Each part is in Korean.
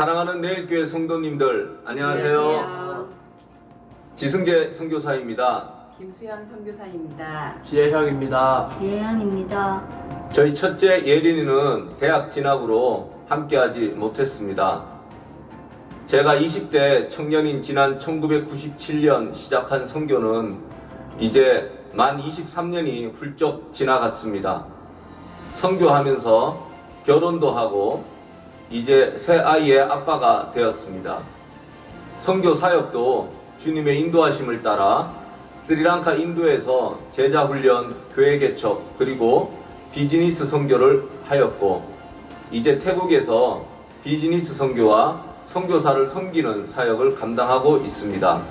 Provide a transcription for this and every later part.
사랑하는 내일교회 성도님들 안녕하세요. 지승재 선교사입니다. 김수현 선교사입니다. 지혜형입니다. 지혜영입니다. 저희 첫째 예린이는 대학 진학으로 함께하지 못했습니다. 제가 20대 청년인 지난 1997년 시작한 선교는 이제 만 23년이 훌쩍 지나갔습니다. 선교하면서 결혼도 하고 이제 새 아이의 아빠가 되었습니다. 선교 사역도 주님의 인도하심을 따라 스리랑카 인도에서 제자 훈련, 교회 개척, 그리고 비즈니스 선교를 하였고 이제 태국에서 비즈니스 선교와 선교사를 섬기는 사역을 감당하고 있습니다.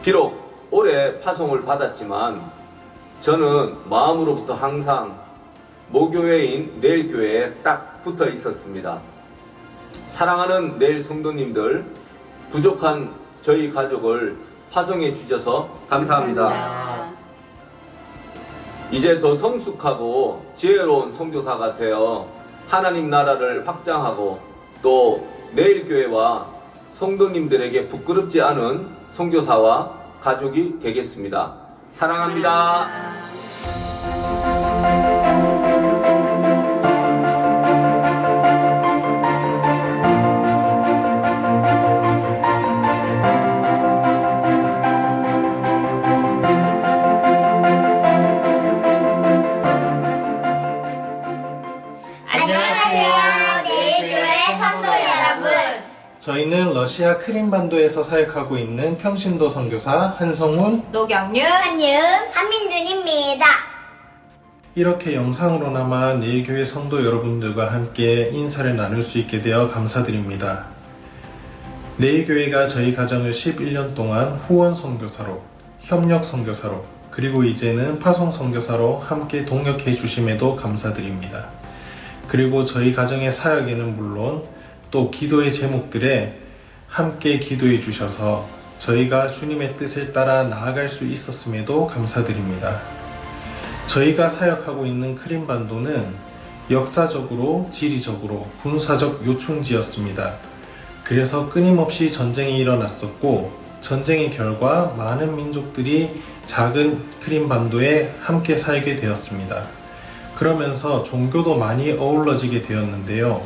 비록 올해 파송을 받았지만 저는 마음으로부터 항상 모교회인 내일교회에 딱 붙어 있었습니다. 사랑하는 내일 성도님들, 부족한 저희 가족을 파송해 주셔서 감사합니다. 이제 더 성숙하고 지혜로운 선교사가 되어 하나님 나라를 확장하고 또 내일교회와 성도님들에게 부끄럽지 않은 선교사와 가족이 되겠습니다. 사랑합니다. 안녕하세요. 내일교회 성도 여러분. 저희는 러시아 크림반도에서 사역하고 있는 평신도 선교사 한성훈, 노경윤, 한윤, 한민준입니다. 이렇게 영상으로나마 내일교회 성도 여러분들과 함께 인사를 나눌 수 있게 되어 감사드립니다. 내일교회가 저희 가정을 11년 동안 후원 선교사로, 협력 선교사로, 그리고 이제는 파송 선교사로 함께 동역해 주심에도 감사드립니다. 그리고 저희 가정의 사역에는 물론 또 기도의 제목들에 함께 기도해 주셔서 저희가 주님의 뜻을 따라 나아갈 수 있었음에도 감사드립니다. 저희가 사역하고 있는 크림반도는 역사적으로, 지리적으로 군사적 요충지였습니다. 그래서 끊임없이 전쟁이 일어났었고 전쟁의 결과 많은 민족들이 작은 크림반도에 함께 살게 되었습니다. 그러면서 종교도 많이 어우러지게 되었는데요.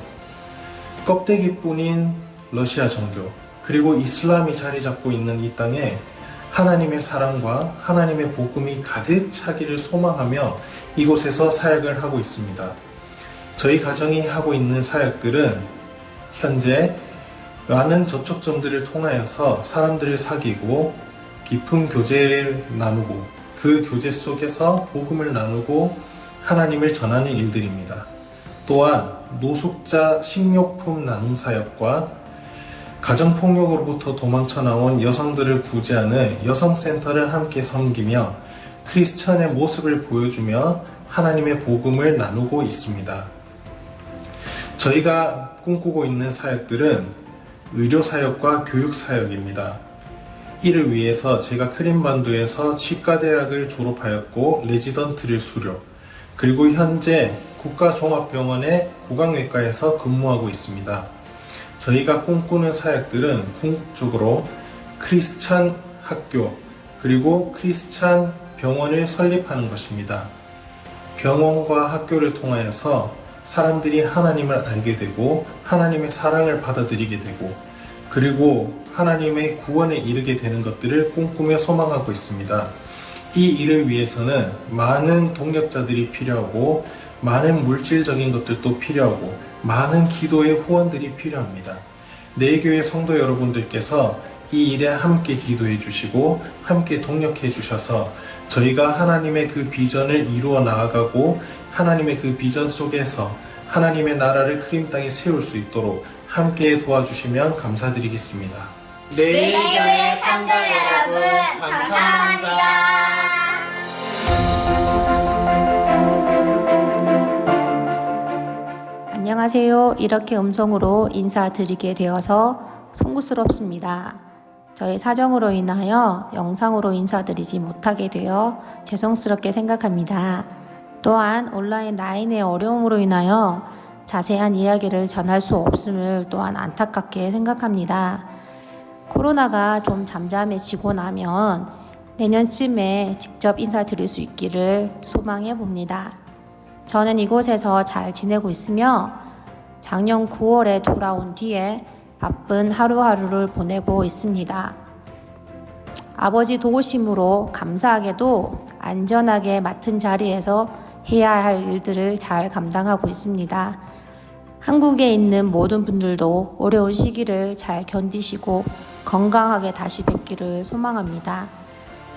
껍데기뿐인 러시아 종교, 그리고 이슬람이 자리 잡고 있는 이 땅에 하나님의 사랑과 하나님의 복음이 가득 차기를 소망하며 이곳에서 사역을 하고 있습니다. 저희 가정이 하고 있는 사역들은 현재 많은 접촉점들을 통하여서 사람들을 사귀고 깊은 교제를 나누고 그 교제 속에서 복음을 나누고 하나님을 전하는 일들입니다. 또한 노숙자 식료품 나눔 사역과 가정폭력으로부터 도망쳐 나온 여성들을 구제하는 여성센터를 함께 섬기며 크리스천의 모습을 보여주며 하나님의 복음을 나누고 있습니다. 저희가 꿈꾸고 있는 사역들은 의료사역과 교육사역입니다. 이를 위해서 제가 크림반도에서 치과대학을 졸업하였고 레지던트를 수료, 그리고 현재 국가종합병원의 구강외과에서 근무하고 있습니다. 저희가 꿈꾸는 사역들은 궁극적으로 크리스찬 학교 그리고 크리스찬 병원을 설립하는 것입니다. 병원과 학교를 통하여서 사람들이 하나님을 알게 되고 하나님의 사랑을 받아들이게 되고 그리고 하나님의 구원에 이르게 되는 것들을 꿈꾸며 소망하고 있습니다. 이 일을 위해서는 많은 동역자들이 필요하고 많은 물질적인 것들도 필요하고 많은 기도의 후원들이 필요합니다. 내일교회 성도 여러분들께서 이 일에 함께 기도해 주시고 함께 동역해 주셔서 저희가 하나님의 그 비전을 이루어 나아가고 하나님의 그 비전 속에서 하나님의 나라를 크림 땅에 세울 수 있도록 함께 도와주시면 감사드리겠습니다. 내일교회 성도 여러분, 감사합니다. 안녕하세요. 이렇게 음성으로 인사드리게 되어서 송구스럽습니다. 저의 사정으로 인하여 영상으로 인사드리지 못하게 되어 죄송스럽게 생각합니다. 또한 온라인 라인의 어려움으로 인하여 자세한 이야기를 전할 수 없음을 또한 안타깝게 생각합니다. 코로나가 좀 잠잠해지고 나면 내년쯤에 직접 인사드릴 수 있기를 소망해 봅니다. 저는 이곳에서 잘 지내고 있으며 작년 9월에 돌아온 뒤에 바쁜 하루하루를 보내고 있습니다. 아버지 도우심으로 감사하게도 안전하게 맡은 자리에서 해야 할 일들을 잘 감당하고 있습니다. 한국에 있는 모든 분들도 어려운 시기를 잘 견디시고 건강하게 다시 뵙기를 소망합니다.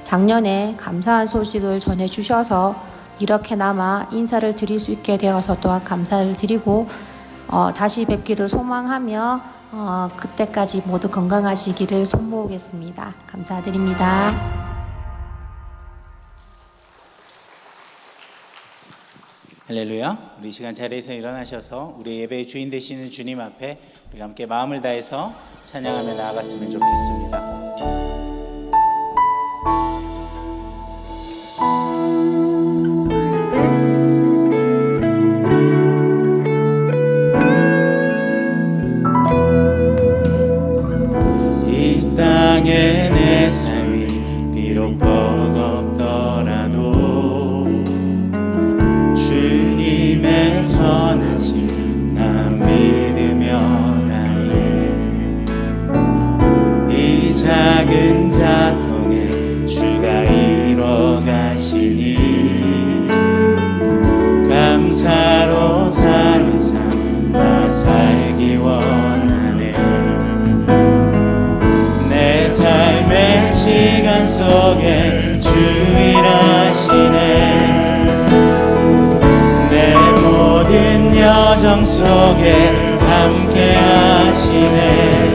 작년에 감사한 소식을 전해주셔서 이렇게나마 인사를 드릴 수 있게 되어서 또한 감사를 드리고 다시 뵙기를 소망하며 그때까지 모두 건강하시기를 손모으겠습니다. 감사드립니다. 할렐루야. 우리 이 시간 자리에서 일어나셔서 우리 예배의 주인 되시는 주님 앞에 우리가 함께 마음을 다해서 찬양하며 나아갔으면 좋겠습니다. 이 땅에 내 삶이 비록 버겁더라도 주님의 선하심 난 믿으며 가니 이 작은 자통에 주가 이뤄 가시니 감사로 사는 삶 나 살기 원하네. 내 삶의 시간 속에 주 일하시네. 내 모든 여정 속에 함께 하시네.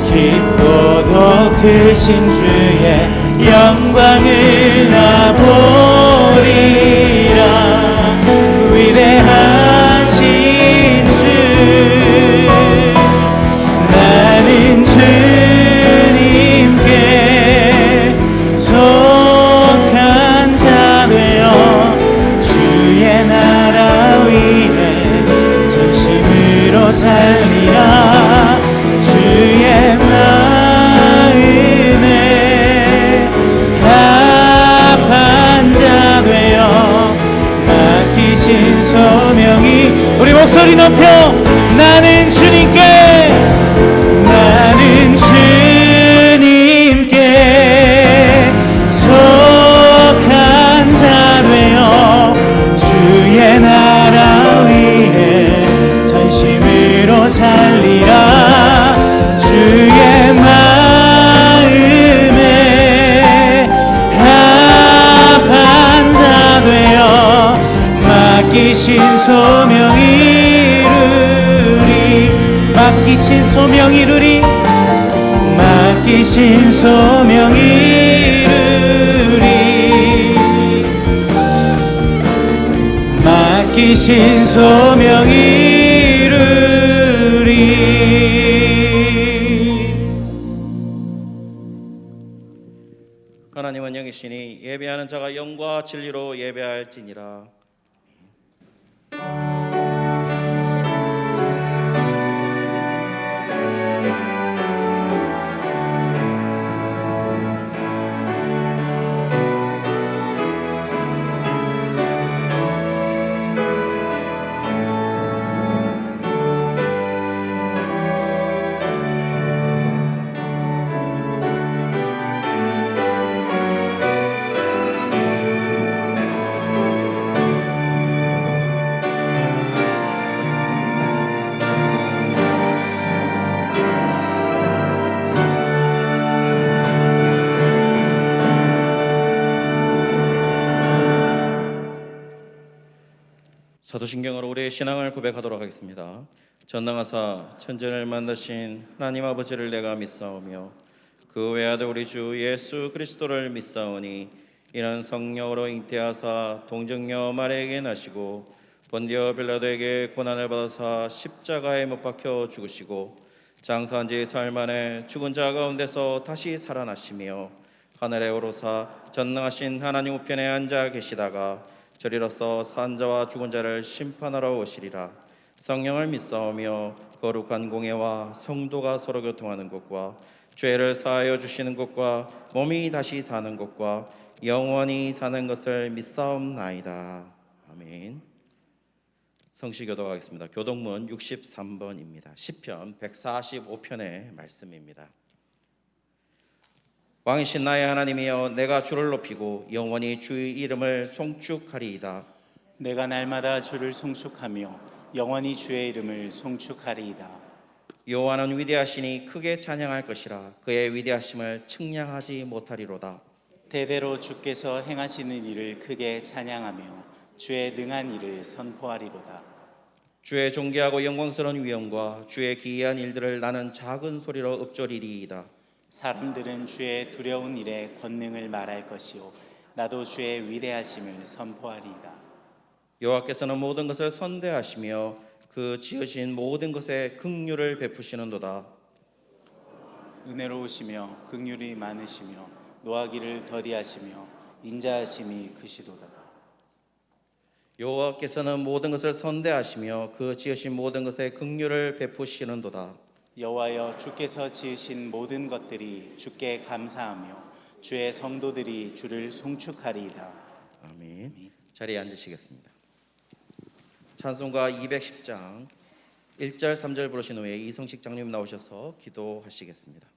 깊고도 크신 주의 영광을 나 보리라. 위대하신 주 나는 주님께 속한 자 되어 주의 나라 위에 전심으로 살리라. 주의 마음에 합한 자 되어 맡기신 소명이 우리 목소리 높여 나는 주님께 속한 자 되어 주의 나라 위에 전심으로 살리라. 주의 마음에 합한 자 되어 맡기신 소명 이루리. 맡기신 소명 이루리. 맡기신 소명 이루리. 맡기신 소명 이루리. 하나님은 영이시니 예배하는 자가 영과 진리로 예배할지니라. 사도신경으로 우리의 신앙을 고백하도록 하겠습니다. 전능하사 천지를 만드신 하나님 아버지를 내가 믿사오며 그 외아들 우리 주 예수 그리스도를 믿사오니 이는 성령으로 잉태하사 동정녀 마리아에게 나시고 본디오 빌라도에게 고난을 받아사 십자가에 못 박혀 죽으시고 장사한 지 사흘 만에 죽은 자 가운데서 다시 살아나시며 하늘에 오르사 전능하신 하나님 우편에 앉아 계시다가 저리로서 산 자와 죽은 자를 심판하러 오시리라. 성령을 믿사오며 거룩한 공예와 성도가 서로 교통하는 것과 죄를 사하여 주시는 것과 몸이 다시 사는 것과 영원히 사는 것을 믿사옵나이다. 아멘. 성시 교독하겠습니다. 교독문 63번입니다. 시편 145편의 말씀입니다. 왕이신 나의 하나님이여, 내가 주를 높이고 영원히 주의 이름을 송축하리이다. 내가 날마다 주를 송축하며 영원히 주의 이름을 송축하리이다. 여호와는 위대하시니 크게 찬양할 것이라. 그의 위대하심을 측량하지 못하리로다. 대대로 주께서 행하시는 일을 크게 찬양하며 주의 능한 일을 선포하리로다. 주의 존귀하고 영광스러운 위엄과 주의 기이한 일들을 나는 작은 소리로 읊조리리이다. 사람들은 주의 두려운 일에 권능을 말할 것이요 나도 주의 위대하심을 선포하리이다. 여호와께서는 모든 것을 선대하시며 그 지으신 모든 것에 긍휼을 베푸시는도다. 은혜로우시며 긍휼이 많으시며 노하기를 더디하시며 인자하심이 크시도다. 여호와께서는 모든 것을 선대하시며 그 지으신 모든 것에 긍휼을 베푸시는도다. 여호와여, 주께서 지으신 모든 것들이 주께 감사하며 주의 성도들이 주를 송축하리이다. 아멘. 자리에 앉으시겠습니다. 찬송가 210장 1절 3절 부르신 후에 이성식 장님 나오셔서 기도하시겠습니다.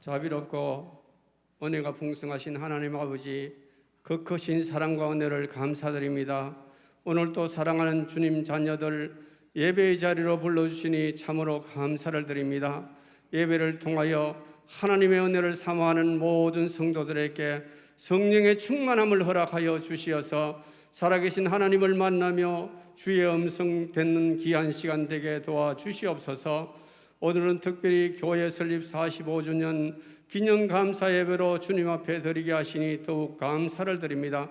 자비롭고 은혜가 풍성하신 하나님 아버지, 그 크신 사랑과 은혜를 감사드립니다. 오늘도 사랑하는 주님 자녀들 예배의 자리로 불러주시니 참으로 감사를 드립니다. 예배를 통하여 하나님의 은혜를 사모하는 모든 성도들에게 성령의 충만함을 허락하여 주시어서 살아계신 하나님을 만나며 주의 음성 듣는 귀한 시간 되게 도와주시옵소서. 오늘은 특별히 교회 설립 45주년 기념 감사 예배로 주님 앞에 드리게 하시니 더욱 감사를 드립니다.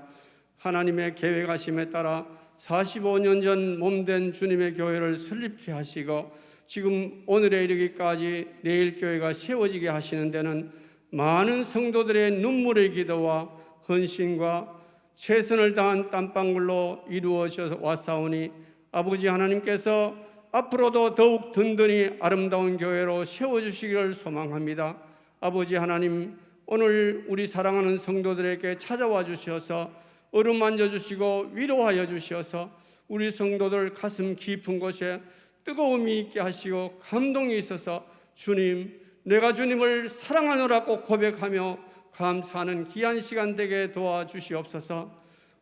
하나님의 계획하심에 따라 45년 전 몸된 주님의 교회를 설립케 하시고 지금 오늘에 이르기까지 내일 교회가 세워지게 하시는 데는 많은 성도들의 눈물의 기도와 헌신과 최선을 다한 땀방울로 이루어져 왔사오니 아버지 하나님께서 앞으로도 더욱 든든히 아름다운 교회로 세워주시기를 소망합니다. 아버지 하나님, 오늘 우리 사랑하는 성도들에게 찾아와 주셔서 어루만져 주시고 위로하여 주셔서 우리 성도들 가슴 깊은 곳에 뜨거움이 있게 하시고 감동이 있어서 주님, 내가 주님을 사랑하노라고 고백하며 감사하는 귀한 시간 되게 도와주시옵소서.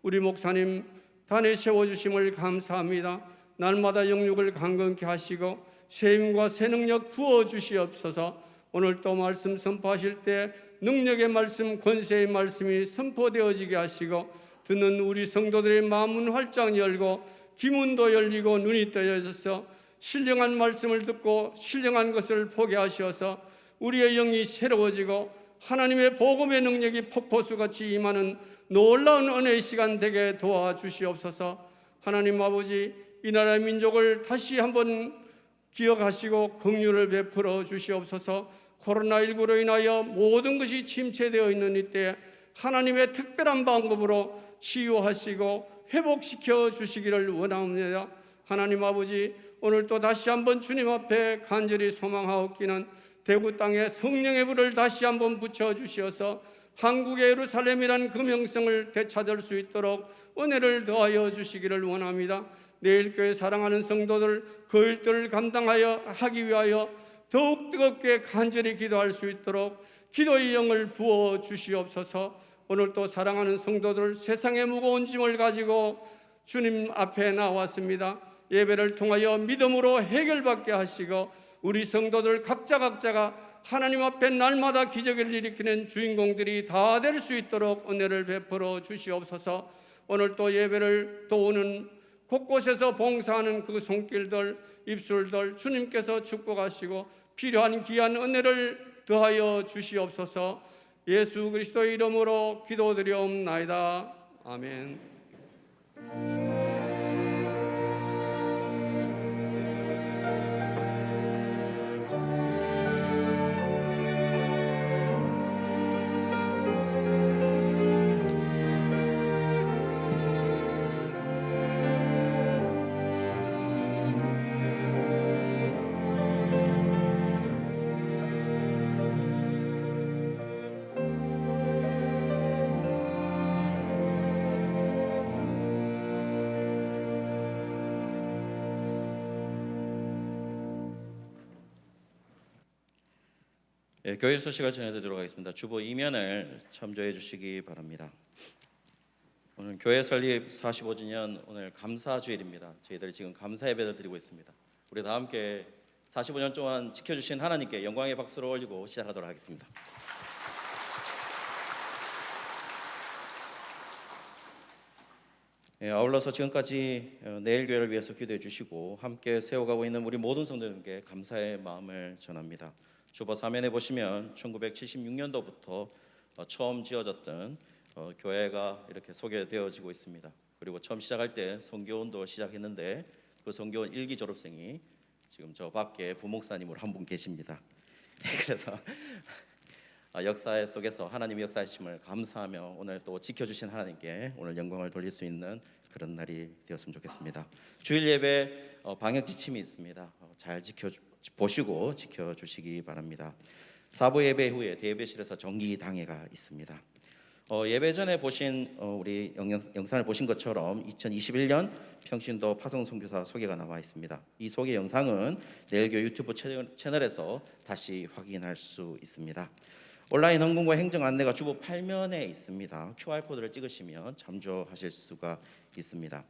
우리 목사님 단에 세워주심을 감사합니다. 날마다 영육을 강건케 하시고 새 힘과 새 능력 부어주시옵소서. 오늘 또 말씀 선포하실 때 능력의 말씀, 권세의 말씀이 선포되어지게 하시고 듣는 우리 성도들의 마음은 활짝 열고 귀문도 열리고 눈이 떠져서 신령한 말씀을 듣고 신령한 것을 보게 하시어서 우리의 영이 새로워지고 하나님의 복음의 능력이 폭포수같이 임하는 놀라운 은혜의 시간 되게 도와주시옵소서. 하나님 아버지, 이 나라의 민족을 다시 한번 기억하시고 긍휼을 베풀어 주시옵소서. 코로나19로 인하여 모든 것이 침체되어 있는 이때 하나님의 특별한 방법으로 치유하시고 회복시켜 주시기를 원합니다. 하나님 아버지, 오늘 또 다시 한번 주님 앞에 간절히 소망하옵기는 대구 땅에 성령의 불을 다시 한번 붙여 주시어서 한국의 예루살렘이란 그 명성을 되찾을 수 있도록 은혜를 더하여 주시기를 원합니다. 내일 교회 사랑하는 성도들 그 일들을 감당하여 하기 위하여 더욱 뜨겁게 간절히 기도할 수 있도록 기도의 영을 부어 주시옵소서. 오늘 또 사랑하는 성도들 세상의 무거운 짐을 가지고 주님 앞에 나왔습니다. 예배를 통하여 믿음으로 해결받게 하시고 우리 성도들 각자가 하나님 앞에 날마다 기적을 일으키는 주인공들이 다 될 수 있도록 은혜를 베풀어 주시옵소서. 오늘 또 예배를 도우는 곳곳에서 봉사하는 그 손길들, 입술들 주님께서 축복하시고 필요한 귀한 은혜를 더하여 주시옵소서. 예수 그리스도의 이름으로 기도드리옵나이다. 아멘. 예, 교회 소식을 전해드리도록 하겠습니다. 주보 이면을 참조해 주시기 바랍니다. 오늘 교회 설립 45주년 오늘 감사주일입니다. 저희들이 지금 감사 예배를 드리고 있습니다. 우리 다 함께 45년 동안 지켜주신 하나님께 영광의 박수를 올리고 시작하도록 하겠습니다. 예, 아울러서 지금까지 내일 교회를 위해서 기도해 주시고 함께 세워가고 있는 우리 모든 성도님께 감사의 마음을 전합니다. 주보 사면에 보시면 1976년도부터 처음 지어졌던 교회가 이렇게 소개되어지고 있습니다. 그리고 처음 시작할 때 선교원도 시작했는데 그 선교원 1기 졸업생이 지금 저 밖에 부목사님으로 한 분 계십니다. 그래서 역사 속에서 하나님의 역사하심을 감사하며 오늘 또 지켜주신 하나님께 오늘 영광을 돌릴 수 있는 그런 날이 되었으면 좋겠습니다. 주일 예배 방역 지침이 있습니다. 잘 보시고 지켜주시기 바랍니다. 사부 예배 후에 대예배실에서 정기 당회가 있습니다. 예배 전에 보신 우리 영상을 보신 것처럼 2021년 평신도 파송 선교사 소개가 나와 있습니다. 이 소개 영상은 내일교회 유튜브 채널에서 다시 확인할 수 있습니다. 온라인 헌금과 행정 안내가 주보 8면에 있습니다. QR코드를 찍으시면 참조하실 수가 있습니다.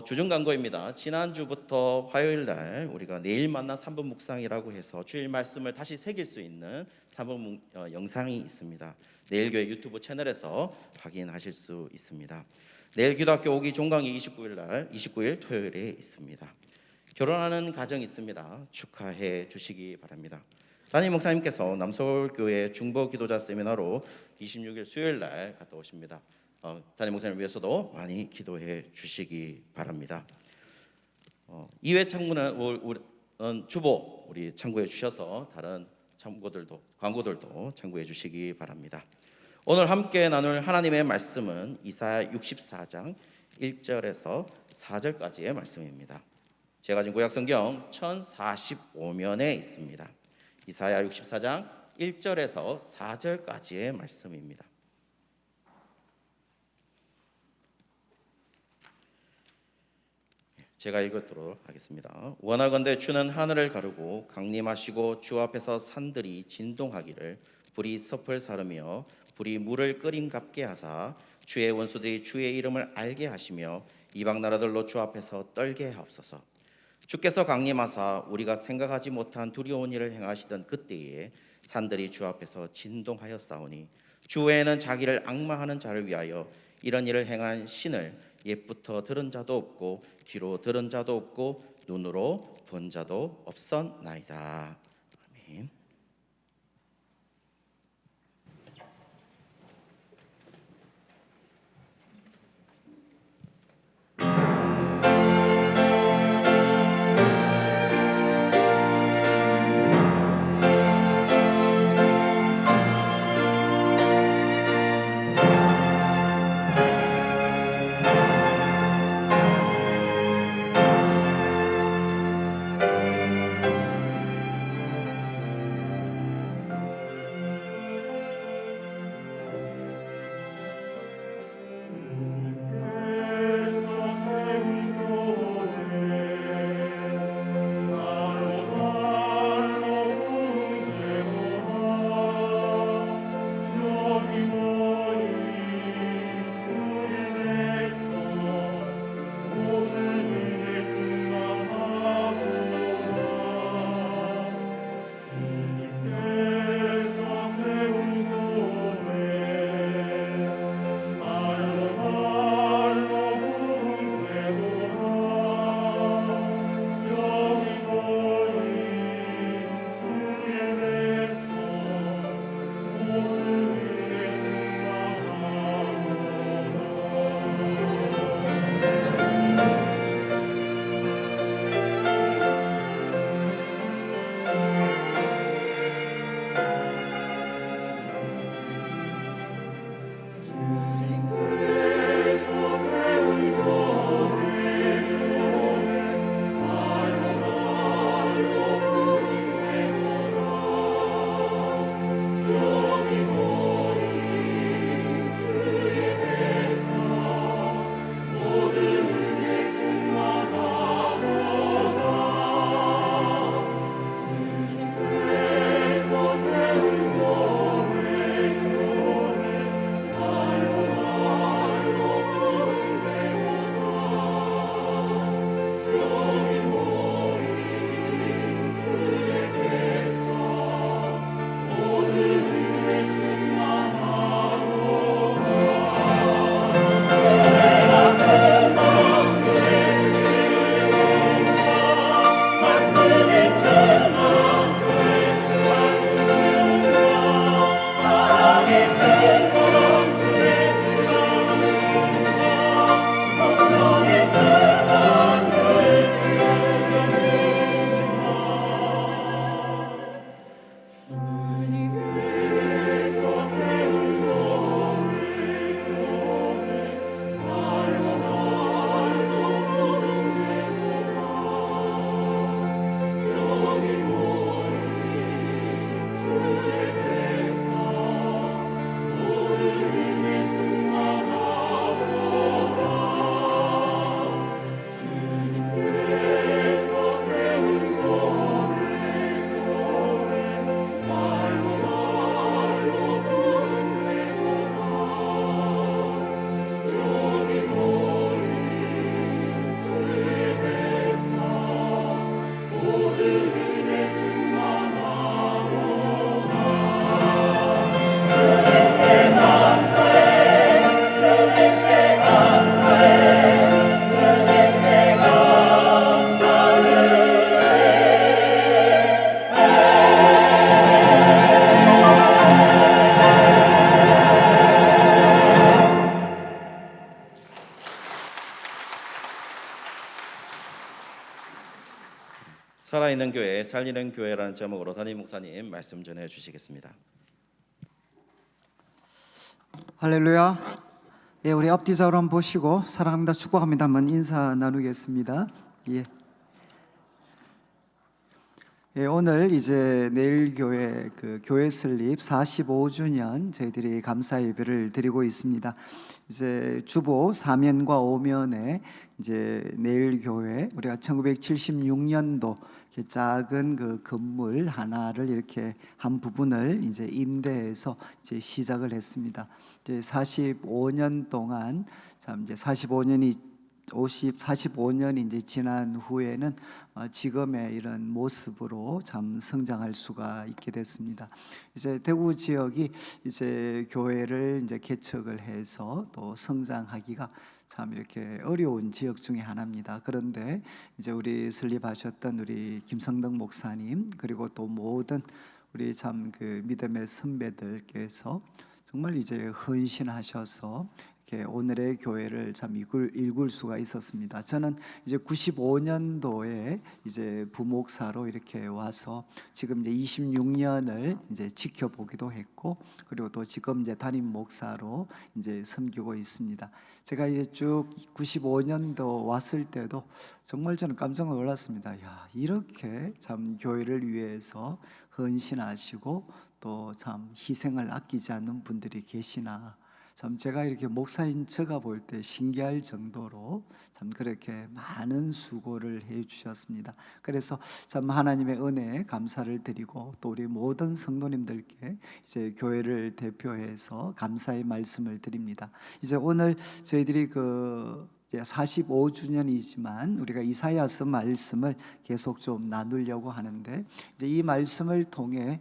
주중 광고입니다. 지난주부터 화요일 날 우리가 내일 만나 3분 묵상이라고 해서 주일 말씀을 다시 새길 수 있는 3분 영상이 있습니다. 내일교회 유튜브 채널에서 확인하실 수 있습니다. 내일 기도학교 오기 종강이 29일 토요일에 있습니다. 결혼하는 가정이 있습니다. 축하해 주시기 바랍니다. 담임 목사님께서 남서울교회 중보 기도자 세미나로 26일 수요일 날 갔다 오십니다. 담임 목사님을 위해서도 많이 기도해 주시기 바랍니다. 이외 참고는 주보 우리 참고해 주셔서 다른 광고들도 참고해 주시기 바랍니다. 오늘 함께 나눌 하나님의 말씀은 이사야 64장 1절에서 4절까지의 말씀입니다. 제가 지금 구약성경 1045면에 있습니다. 이사야 64장 1절에서 4절까지의 말씀입니다. 제가 읽도록 하겠습니다. 원하건대 주는 하늘을 가르고 강림하시고 주 앞에서 산들이 진동하기를 불이 섭을 사르며 불이 물을 끓임갑게 하사 주의 원수들이 주의 이름을 알게 하시며 이방 나라들로 주 앞에서 떨게 하옵소서. 주께서 강림하사 우리가 생각하지 못한 두려운 일을 행하시던 그때에 산들이 주 앞에서 진동하였사오니 주 외에는 자기를 앙망하는 자를 위하여 이런 일을 행한 신을 옛부터 들은 자도 없고 귀로 들은 자도 없고 눈으로 본 자도 없었나이다. 아멘. 살아있는 교회, 살리는 교회라는 제목으로 담임 목사님 말씀 전해 주시겠습니다. 할렐루야. 예, 우리 앞뒤자로 한번 보시고 사랑합니다, 축복합니다 한번 인사 나누겠습니다. 예. 예, 오늘 이제 내일 교회 교회 설립 45주년 저희들이 감사 예배를 드리고 있습니다. 이제 주보 사면과 오면에 이제 내일 교회 우리가 1976년도 작은 그 건물 하나를 이렇게 한 부분을 이제 임대해서 이제 시작을 했습니다. 이제 45년 동안 참 이제 45년이 이제 지난 후에는 지금의 이런 모습으로 참 성장할 수가 있게 됐습니다. 이제 대구 지역이 이제 교회를 이제 개척을 해서 또 성장하기가 참 이렇게 어려운 지역 중에 하나입니다. 그런데 이제 우리 설립하셨던 우리 김성덕 목사님, 그리고 또 모든 우리 참 그 믿음의 선배들께서 정말 이제 헌신하셔서 이렇게 오늘의 교회를 참 일굴 수가 있었습니다. 저는 이제 95년도에 이제 부목사로 이렇게 와서 지금 이제 26년을 이제 지켜보기도 했고, 그리고 또 지금 이제 담임 목사로 이제 섬기고 있습니다. 제가 이제 쭉 95년도 왔을 때도 정말 저는 깜짝 놀랐습니다. 야, 이렇게 참 교회를 위해서 헌신하시고 또 참 희생을 아끼지 않는 분들이 계시나, 참 제가 이렇게 목사인 제가 볼 때 신기할 정도로 참 그렇게 많은 수고를 해 주셨습니다. 그래서 참 하나님의 은혜에 감사를 드리고, 또 우리 모든 성도님들께 이제 교회를 대표해서 감사의 말씀을 드립니다. 이제 오늘 저희들이 그 45주년이지만 우리가 이사야서 말씀을 계속 좀 나누려고 하는데, 이제 이 말씀을 통해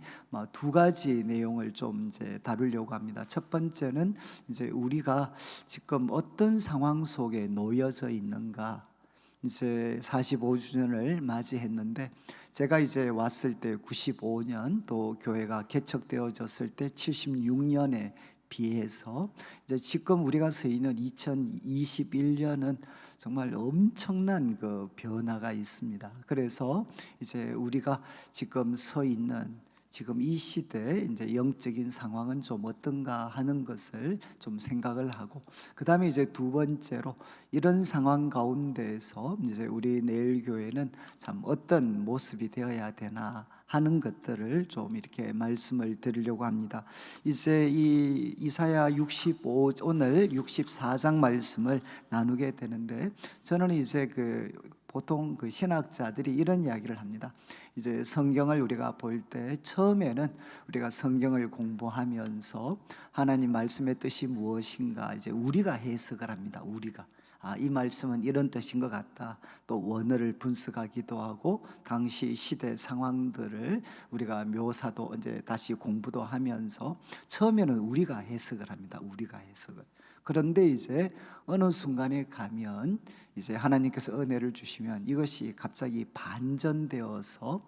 두 가지 내용을 좀 이제 다루려고 합니다. 첫 번째는 이제 우리가 지금 어떤 상황 속에 놓여져 있는가. 이제 45주년을 맞이했는데, 제가 이제 왔을 때 95년, 또 교회가 개척되어졌을 때 76년에 비해서 이제 지금 우리가 서 있는 2021년은 정말 엄청난 그 변화가 있습니다. 그래서 이제 우리가 지금 서 있는 지금 이 시대의 이제 영적인 상황은 좀 어떤가 하는 것을 좀 생각을 하고, 그 다음에 이제 두 번째로 이런 상황 가운데에서 이제 우리 내일교회는 참 어떤 모습이 되어야 되나 하는 것들을 좀 이렇게 말씀을 드리려고 합니다. 이제 이 이사야 65 오늘 64장 말씀을 나누게 되는데, 저는 이제 보통 그 신학자들이 이런 이야기를 합니다. 이제 성경을 우리가 볼 때 처음에는 우리가 성경을 공부하면서 하나님 말씀의 뜻이 무엇인가 이제 우리가 해석을 합니다. 우리가 이 말씀은 이런 뜻인 것 같다. 또 원어를 분석하기도 하고 당시 시대 상황들을 우리가 묘사도 이제 다시 공부도 하면서 처음에는 우리가 해석을 합니다. 우리가 해석을. 그런데 이제 어느 순간에 가면 이제 하나님께서 은혜를 주시면 이것이 갑자기 반전되어서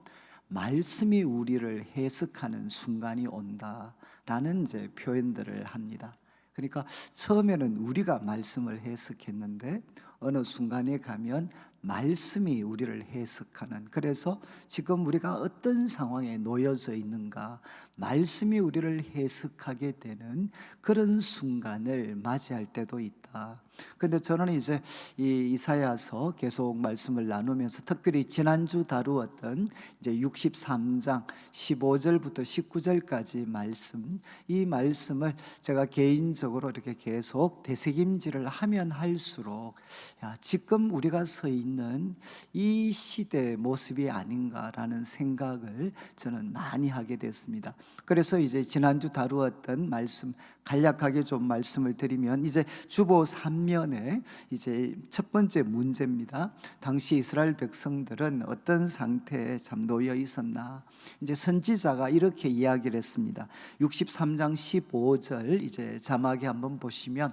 말씀이 우리를 해석하는 순간이 온다라는 이제 표현들을 합니다. 그러니까 처음에는 우리가 말씀을 해석했는데 어느 순간에 가면 말씀이 우리를 해석하는, 그래서 지금 우리가 어떤 상황에 놓여져 있는가 말씀이 우리를 해석하게 되는 그런 순간을 맞이할 때도 있다. 근데 저는 이제 이 이사야서 계속 말씀을 나누면서 특별히 지난주 다루었던 이제 63장 15절부터 19절까지 말씀, 이 말씀을 제가 개인적으로 이렇게 계속 되새김질을 하면 할수록 지금 우리가 서 있는 이 시대의 모습이 아닌가라는 생각을 저는 많이 하게 됐습니다. 그래서 이제 지난주 다루었던 말씀 간략하게 좀 말씀을 드리면, 이제 주보 3면에 이제 첫 번째 문제입니다. 당시 이스라엘 백성들은 어떤 상태에 참 놓여 있었나. 이제 선지자가 이렇게 이야기를 했습니다. 63장 15절 이제 자막에 한번 보시면,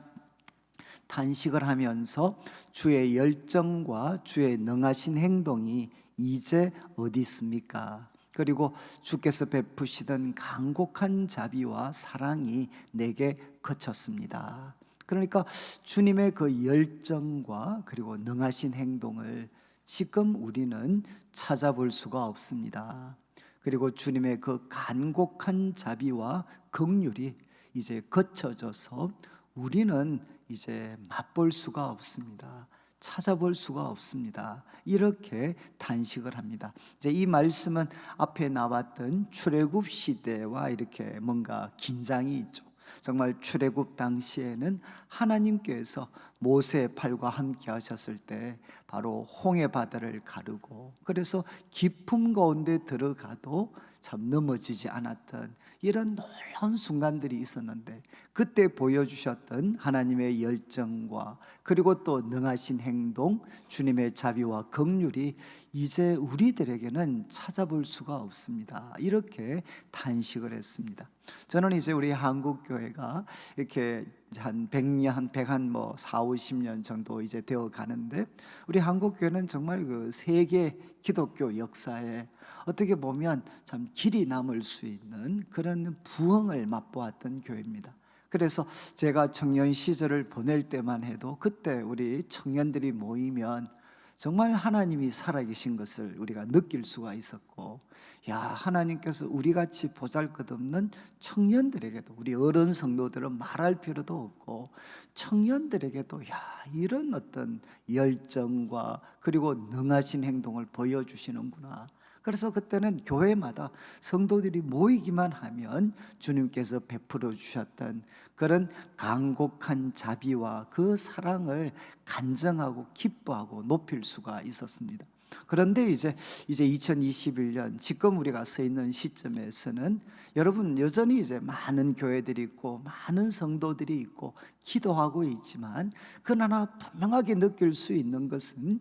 탄식을 하면서 주의 열정과 주의 능하신 행동이 이제 어디 있습니까? 그리고 주께서 베푸시던 간곡한 자비와 사랑이 내게 그쳤습니다. 그러니까 주님의 그 열정과 그리고 능하신 행동을 지금 우리는 찾아볼 수가 없습니다. 그리고 주님의 그 간곡한 자비와 긍휼이 이제 거쳐져서 우리는 이제 맛볼 수가 없습니다. 찾아볼 수가 없습니다. 이렇게 탄식을 합니다. 이제 이 말씀은 앞에 나왔던 출애굽 시대와 이렇게 뭔가 긴장이 있죠. 정말 출애굽 당시에는 하나님께서 모세의 팔과 함께 하셨을 때 바로 홍해 바다를 가르고, 그래서 깊음 가운데 들어가도 참 넘어지지 않았던 이런 놀라운 순간들이 있었는데, 그때 보여주셨던 하나님의 열정과 그리고 또 능하신 행동, 주님의 자비와 긍휼이 이제 우리들에게는 찾아볼 수가 없습니다. 이렇게 탄식을 했습니다. 저는 이제 우리 한국교회가 이렇게 이제 한 100년, 4, 50년 정도 이제 되어 가는데, 우리 한국 교회는 정말 그 세계 기독교 역사에 어떻게 보면 참 길이 남을 수 있는 그런 부흥을 맛보았던 교회입니다. 그래서 제가 청년 시절을 보낼 때만 해도 그때 우리 청년들이 모이면 정말 하나님이 살아계신 것을 우리가 느낄 수가 있었고, 야, 하나님께서 우리같이 보잘것없는 청년들에게도, 우리 어른 성도들은 말할 필요도 없고 청년들에게도 야, 이런 어떤 열정과 그리고 능하신 행동을 보여주시는구나. 그래서 그때는 교회마다 성도들이 모이기만 하면 주님께서 베풀어 주셨던 그런 간곡한 자비와 그 사랑을 간증하고 기뻐하고 높일 수가 있었습니다. 그런데 이제 2021년 지금 우리가 서 있는 시점에서는 여러분, 여전히 이제 많은 교회들이 있고 많은 성도들이 있고 기도하고 있지만, 그러나 분명하게 느낄 수 있는 것은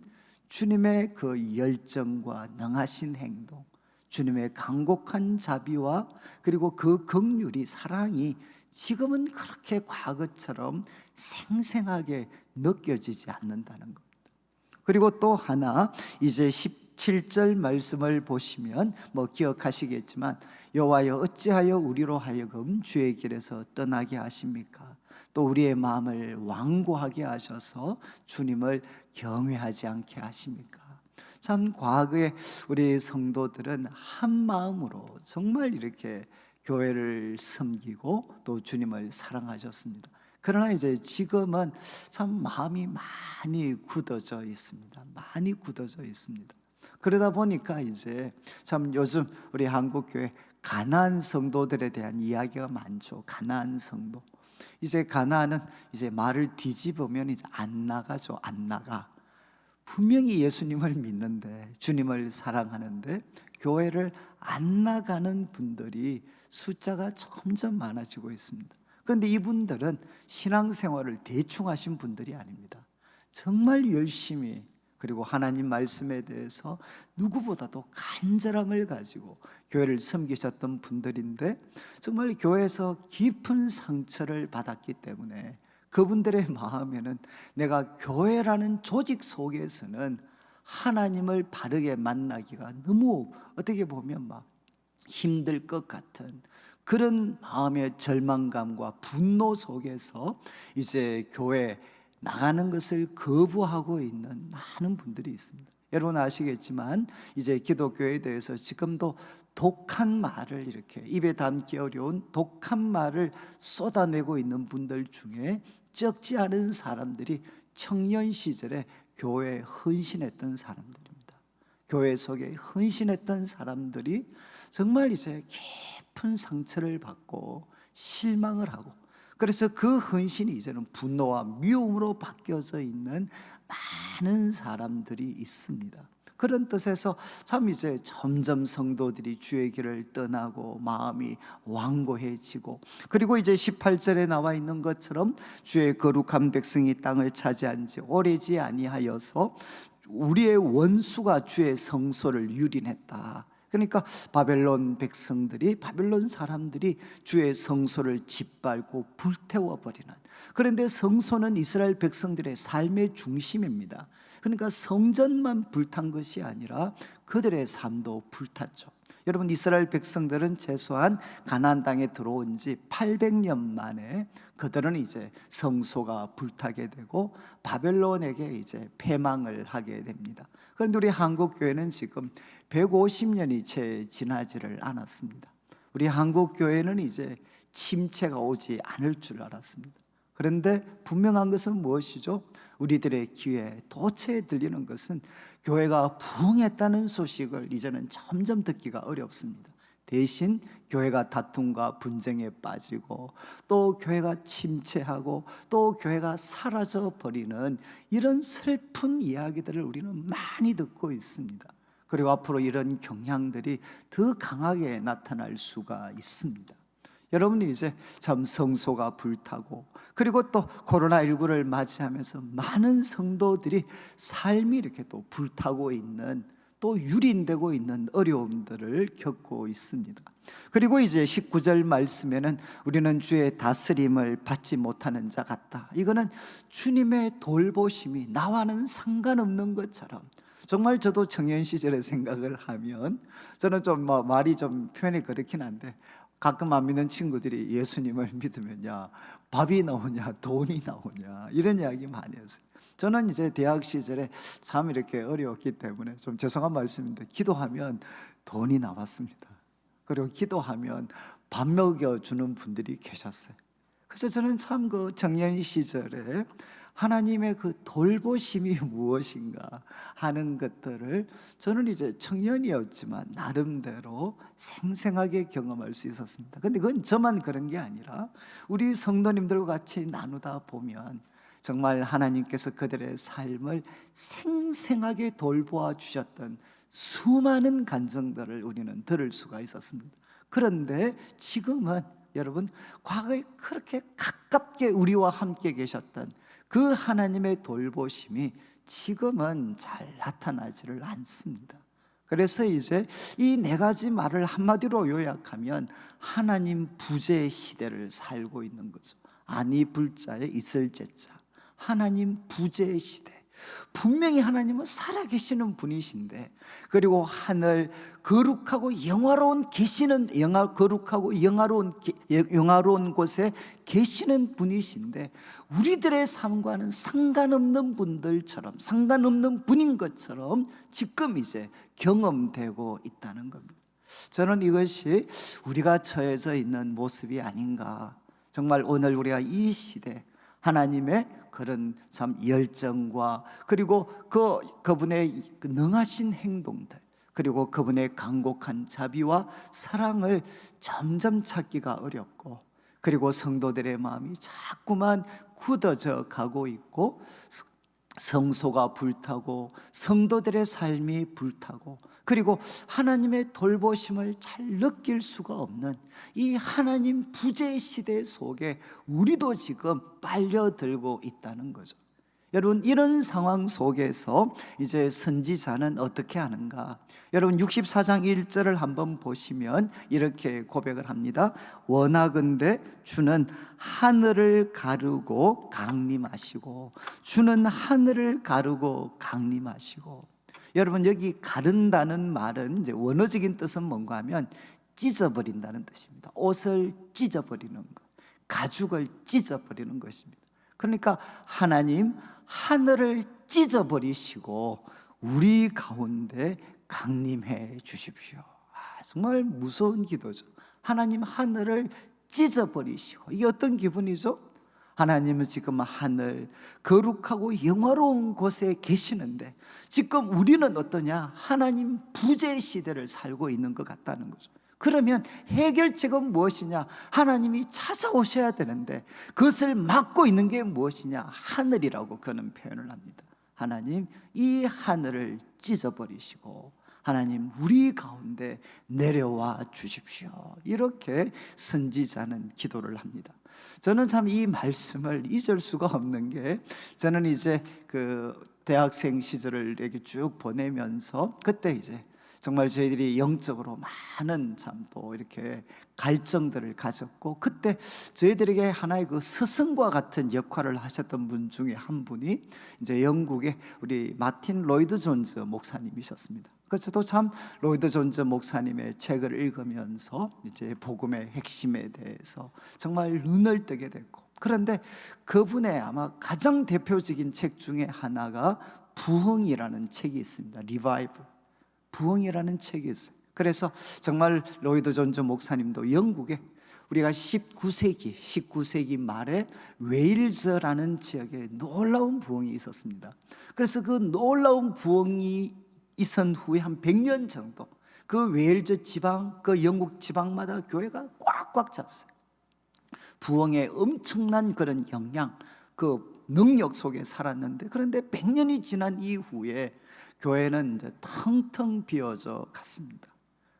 주님의 그 열정과 능하신 행동, 주님의 간곡한 자비와 그리고 그 긍휼이, 사랑이 지금은 그렇게 과거처럼 생생하게 느껴지지 않는다는 겁니다. 그리고 또 하나, 이제 17절 말씀을 보시면 기억하시겠지만, 여호와여 어찌하여 우리로 하여금 주의 길에서 떠나게 하십니까? 또 우리의 마음을 완고하게 하셔서 주님을 경외하지 않게 하십니까? 참 과거에 우리 성도들은 한 마음으로 정말 이렇게 교회를 섬기고 또 주님을 사랑하셨습니다. 그러나 이제 지금은 참 마음이 많이 굳어져 있습니다. 많이 굳어져 있습니다. 그러다 보니까 이제 참 요즘 우리 한국교회 가나안 성도들에 대한 이야기가 많죠. 가나안 성도. 이제 가나안은 이제 말을 뒤집으면 이제 안 나가죠. 안 나가. 분명히 예수님을 믿는데, 주님을 사랑하는데 교회를 안 나가는 분들이 숫자가 점점 많아지고 있습니다. 그런데 이분들은 신앙생활을 대충 하신 분들이 아닙니다. 정말 열심히, 그리고 하나님 말씀에 대해서 누구보다도 간절함을 가지고 교회를 섬기셨던 분들인데, 정말 교회에서 깊은 상처를 받았기 때문에 그분들의 마음에는 내가 교회라는 조직 속에서는 하나님을 바르게 만나기가 너무 어떻게 보면 막 힘들 것 같은 그런 마음의 절망감과 분노 속에서 이제 교회 나가는 것을 거부하고 있는 많은 분들이 있습니다. 여러분 아시겠지만 이제 기독교에 대해서 지금도 독한 말을, 이렇게 입에 담기 어려운 독한 말을 쏟아내고 있는 분들 중에 적지 않은 사람들이 청년 시절에 교회에 헌신했던 사람들입니다. 교회 속에 헌신했던 사람들이 정말 이제 깊은 상처를 받고 실망을 하고, 그래서 그 헌신이 이제는 분노와 미움으로 바뀌어져 있는 많은 사람들이 있습니다. 그런 뜻에서 참 이제 점점 성도들이 주의 길을 떠나고 마음이 완고해지고, 그리고 이제 18절에 나와 있는 것처럼 주의 거룩한 백성이 땅을 차지한 지 오래지 아니하여서 우리의 원수가 주의 성소를 유린했다. 그러니까 바벨론 백성들이, 바벨론 사람들이 주의 성소를 짓밟고 불태워버리는, 그런데 성소는 이스라엘 백성들의 삶의 중심입니다. 그러니까 성전만 불탄 것이 아니라 그들의 삶도 불탔죠. 여러분, 이스라엘 백성들은 최소한 가나안 땅에 들어온 지 800년 만에 그들은 이제 성소가 불타게 되고 바벨론에게 이제 패망을 하게 됩니다. 그런데 우리 한국 교회는 지금 150년이 채 지나지를 않았습니다. 우리 한국 교회는 이제 침체가 오지 않을 줄 알았습니다. 그런데 분명한 것은 무엇이죠? 우리들의 귀에 도처에 들리는 것은 교회가 부흥했다는 소식을 이제는 점점 듣기가 어렵습니다. 대신 교회가 다툼과 분쟁에 빠지고 또 교회가 침체하고 또 교회가 사라져 버리는 이런 슬픈 이야기들을 우리는 많이 듣고 있습니다. 그리고 앞으로 이런 경향들이 더 강하게 나타날 수가 있습니다. 여러분이 이제 참 성소가 불타고, 그리고 또 코로나19를 맞이하면서 많은 성도들이 삶이 이렇게 또 불타고 있는, 또 유린되고 있는 어려움들을 겪고 있습니다. 그리고 이제 19절 말씀에는 우리는 주의 다스림을 받지 못하는 자 같다. 이거는 주님의 돌보심이 나와는 상관없는 것처럼, 정말 저도 청년 시절의 생각을 하면 저는 좀 말이 좀 표현이 그렇긴 한데, 가끔 안 믿는 친구들이 예수님을 믿으면 야 밥이 나오냐 돈이 나오냐 이런 이야기 많이 했어요. 저는 이제 대학 시절에 참 이렇게 어려웠기 때문에 좀 죄송한 말씀인데, 기도하면 돈이 나왔습니다. 그리고 기도하면 밥 먹여주는 분들이 계셨어요. 그래서 저는 참 그 청년 시절에 하나님의 그 돌보심이 무엇인가 하는 것들을 저는 이제 청년이었지만 나름대로 생생하게 경험할 수 있었습니다. 근데 그건 저만 그런 게 아니라 우리 성도님들과 같이 나누다 보면 정말 하나님께서 그들의 삶을 생생하게 돌보아 주셨던 수많은 간증들을 우리는 들을 수가 있었습니다. 그런데 지금은 여러분, 과거에 그렇게 가깝게 우리와 함께 계셨던 그 하나님의 돌보심이 지금은 잘 나타나지를 않습니다. 그래서 이제 이 네 가지 말을 한마디로 요약하면 하나님 부재 시대를 살고 있는 거죠. 아니 불자에 있을 제자, 하나님 부재 시대. 분명히 하나님은 살아계시는 분이신데, 그리고 하늘 거룩하고 영화로운 계시는 거룩하고 영화로운 곳에 계시는 분이신데, 우리들의 삶과는 상관없는 분들처럼, 상관없는 분인 것처럼 지금 이제 경험되고 있다는 겁니다. 저는 이것이 우리가 처해져 있는 모습이 아닌가. 정말 오늘 우리가 이 시대 하나님의 그런 참 열정과, 그리고 그분의 그 능하신 행동들, 그리고 그분의 간곡한 자비와 사랑을 점점 찾기가 어렵고, 그리고 성도들의 마음이 자꾸만 굳어져 가고 있고, 성소가 불타고 성도들의 삶이 불타고, 그리고 하나님의 돌보심을 잘 느낄 수가 없는 이 하나님 부재 시대 속에 우리도 지금 빨려들고 있다는 거죠. 여러분, 이런 상황 속에서 이제 선지자는 어떻게 하는가? 여러분, 64장 1절을 한번 보시면 이렇게 고백을 합니다. 원하건대 주는 하늘을 가르고 강림하시고, 주는 하늘을 가르고 강림하시고. 여러분, 여기 가른다는 말은 이제 원어적인 뜻은 뭔가 하면 찢어버린다는 뜻입니다. 옷을 찢어버리는 것, 가죽을 찢어버리는 것입니다. 그러니까 하나님 하늘을 찢어버리시고 우리 가운데 강림해 주십시오. 정말 무서운 기도죠. 하나님 하늘을 찢어버리시고. 이게 어떤 기분이죠? 하나님은 지금 하늘 거룩하고 영화로운 곳에 계시는데, 지금 우리는 어떠냐? 하나님 부재 시대를 살고 있는 것 같다는 거죠. 그러면 해결책은 무엇이냐? 하나님이 찾아오셔야 되는데 그것을 막고 있는 게 무엇이냐? 하늘이라고 그는 표현을 합니다. 하나님, 이 하늘을 찢어버리시고 하나님 우리 가운데 내려와 주십시오. 이렇게 선지자는 기도를 합니다. 저는 참 이 말씀을 잊을 수가 없는 게, 저는 이제 그 대학생 시절을 이렇게 쭉 보내면서 그때 이제 정말 저희들이 영적으로 많은 참 또 이렇게 갈증들을 가졌고, 그때 저희들에게 하나의 그 스승과 같은 역할을 하셨던 분 중에 한 분이 이제 영국의 우리 마틴 로이드 존즈 목사님이셨습니다. 그래서 저도 참 로이드 존즈 목사님의 책을 읽으면서 이제 복음의 핵심에 대해서 정말 눈을 뜨게 됐고, 그런데 그분의 아마 가장 대표적인 책 중에 하나가 부흥이라는 책이 있습니다. 리바이브, 부흥이라는 책이 있어요. 그래서 정말 로이드 존즈 목사님도 영국에 우리가 19세기 말에 웨일즈라는 지역에 놀라운 부흥이 있었습니다. 그래서 그 놀라운 부흥이 있은 후에 한 100년 정도 그 웨일즈 지방, 그 영국 지방마다 교회가 꽉꽉 찼어요. 부흥의 엄청난 그런 영향, 그 능력 속에 살았는데, 그런데 100년이 지난 이후에 교회는 이제 텅텅 비어져 갔습니다.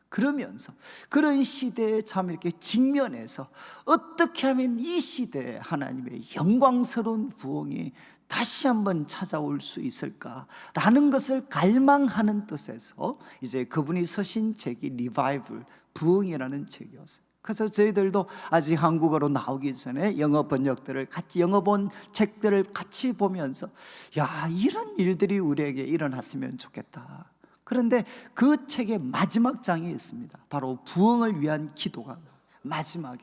그러면서 그런 시대에 참 이렇게 직면해서 어떻게 하면 이 시대에 하나님의 영광스러운 부흥이 다시 한번 찾아올 수 있을까라는 것을 갈망하는 뜻에서 이제 그분이 서신 책이 리바이벌, 부흥이라는 책이었어요. 그래서 저희들도 아직 한국어로 나오기 전에 영어 번역들을 같이, 영어 본 책들을 같이 보면서 야, 이런 일들이 우리에게 일어났으면 좋겠다. 그런데 그 책의 마지막 장에 있습니다. 바로 부흥을 위한 기도가 마지막에,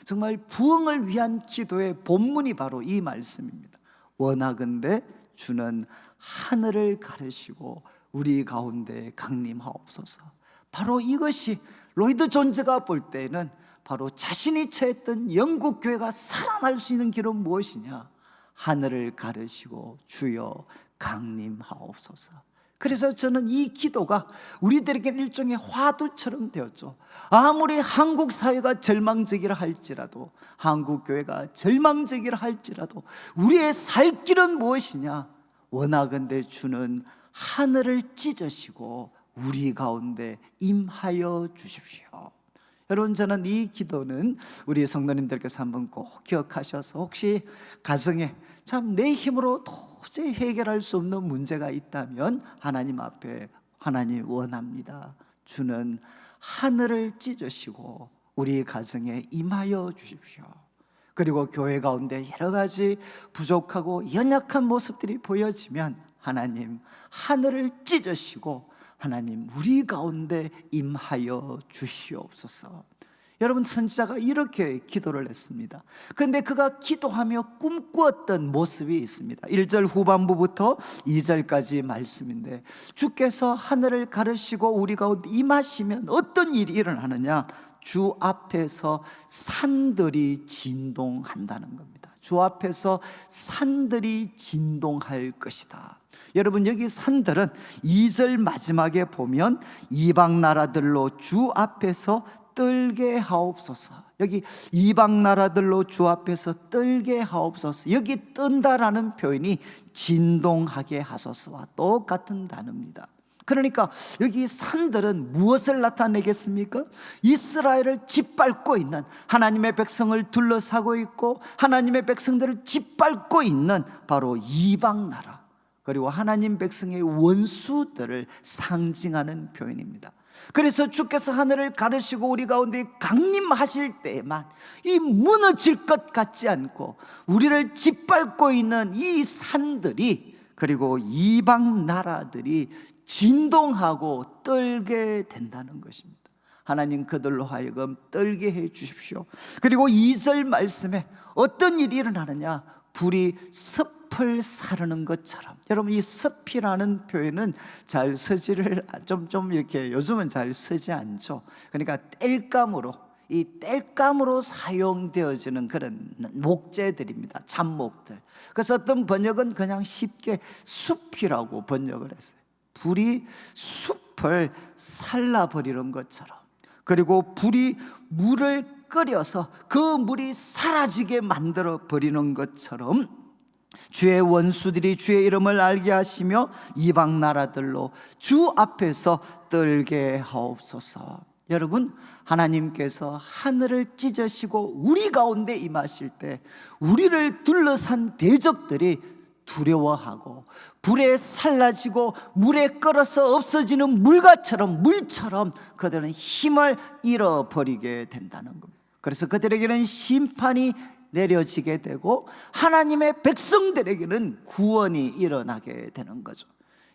정말 부흥을 위한 기도의 본문이 바로 이 말씀입니다. 원하건대 주는 하늘을 가르시고 우리 가운데 강림하옵소서. 바로 이것이 로이드 존즈가 볼 때는 바로 자신이 처했던 영국 교회가 살아날 수 있는 길은 무엇이냐? 하늘을 가르시고 주여 강림하옵소서. 그래서 저는 이 기도가 우리들에게는 일종의 화두처럼 되었죠. 아무리 한국 사회가 절망적이라 할지라도, 한국 교회가 절망적이라 할지라도 우리의 살 길은 무엇이냐? 원하건대 주는 하늘을 찢으시고 우리 가운데 임하여 주십시오. 여러분, 저는 이 기도는 우리 성도님들께서 한번 꼭 기억하셔서, 혹시 가정에 참 내 힘으로 도저히 해결할 수 없는 문제가 있다면 하나님 앞에, 하나님 원합니다. 주는 하늘을 찢으시고 우리 가정에 임하여 주십시오. 그리고 교회 가운데 여러 가지 부족하고 연약한 모습들이 보여지면 하나님 하늘을 찢으시고 하나님 우리 가운데 임하여 주시옵소서. 여러분, 선지자가 이렇게 기도를 했습니다. 그런데 그가 기도하며 꿈꾸었던 모습이 있습니다. 1절 후반부부터 2절까지 말씀인데, 주께서 하늘을 가르시고 우리 가운데 임하시면 어떤 일이 일어나느냐? 주 앞에서 산들이 진동한다는 겁니다. 주 앞에서 산들이 진동할 것이다. 여러분, 여기 산들은 2절 마지막에 보면 이방 나라들로 주 앞에서 떨게 하옵소서. 여기 이방 나라들로 주 앞에서 떨게 하옵소서. 여기 뜬다라는 표현이 진동하게 하소서와 똑같은 단어입니다. 그러니까 여기 산들은 무엇을 나타내겠습니까? 이스라엘을 짓밟고 있는, 하나님의 백성을 둘러싸고 있고 하나님의 백성들을 짓밟고 있는 바로 이방 나라, 그리고 하나님 백성의 원수들을 상징하는 표현입니다. 그래서 주께서 하늘을 가르시고 우리 가운데 강림하실 때에만 이 무너질 것 같지 않고 우리를 짓밟고 있는 이 산들이, 그리고 이방 나라들이 진동하고 떨게 된다는 것입니다. 하나님 그들로 하여금 떨게 해 주십시오. 그리고 2절 말씀에 어떤 일이 일어나느냐? 불이 섭을 사르는 것처럼. 여러분, 이 섭이라는 표현은 잘 쓰지를 좀 이렇게 요즘은 잘 쓰지 않죠. 그러니까 땔감으로, 이 땔감으로 사용되어지는 그런 목재들입니다. 잡목들. 그래서 어떤 번역은 그냥 쉽게 숲이라고 번역을 했어요. 불이 숲을 살라버리는 것처럼, 그리고 불이 물을 끓여서 그 물이 사라지게 만들어 버리는 것처럼 주의 원수들이 주의 이름을 알게 하시며 이방 나라들로 주 앞에서 떨게 하옵소서. 여러분, 하나님께서 하늘을 찢으시고 우리 가운데 임하실 때 우리를 둘러싼 대적들이 두려워하고 불에 살라지고 물에 끓어서 없어지는 물처럼 그들은 힘을 잃어버리게 된다는 겁니다. 그래서 그들에게는 심판이 내려지게 되고 하나님의 백성들에게는 구원이 일어나게 되는 거죠.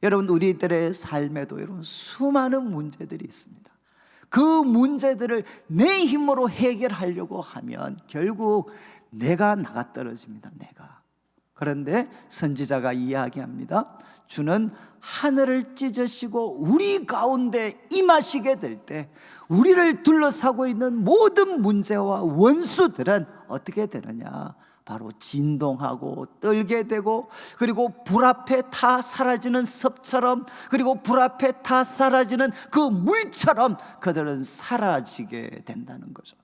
여러분, 우리들의 삶에도 여러분 수많은 문제들이 있습니다. 그 문제들을 내 힘으로 해결하려고 하면 결국 내가 나가 떨어집니다. 내가. 그런데 선지자가 이야기합니다. 주는 하늘을 찢으시고 우리 가운데 임하시게 될 때 우리를 둘러싸고 있는 모든 문제와 원수들은 어떻게 되느냐? 바로 진동하고 떨게 되고, 그리고 불 앞에 다 사라지는 섭처럼, 그리고 불 앞에 다 사라지는 그 물처럼 그들은 사라지게 된다는 거죠.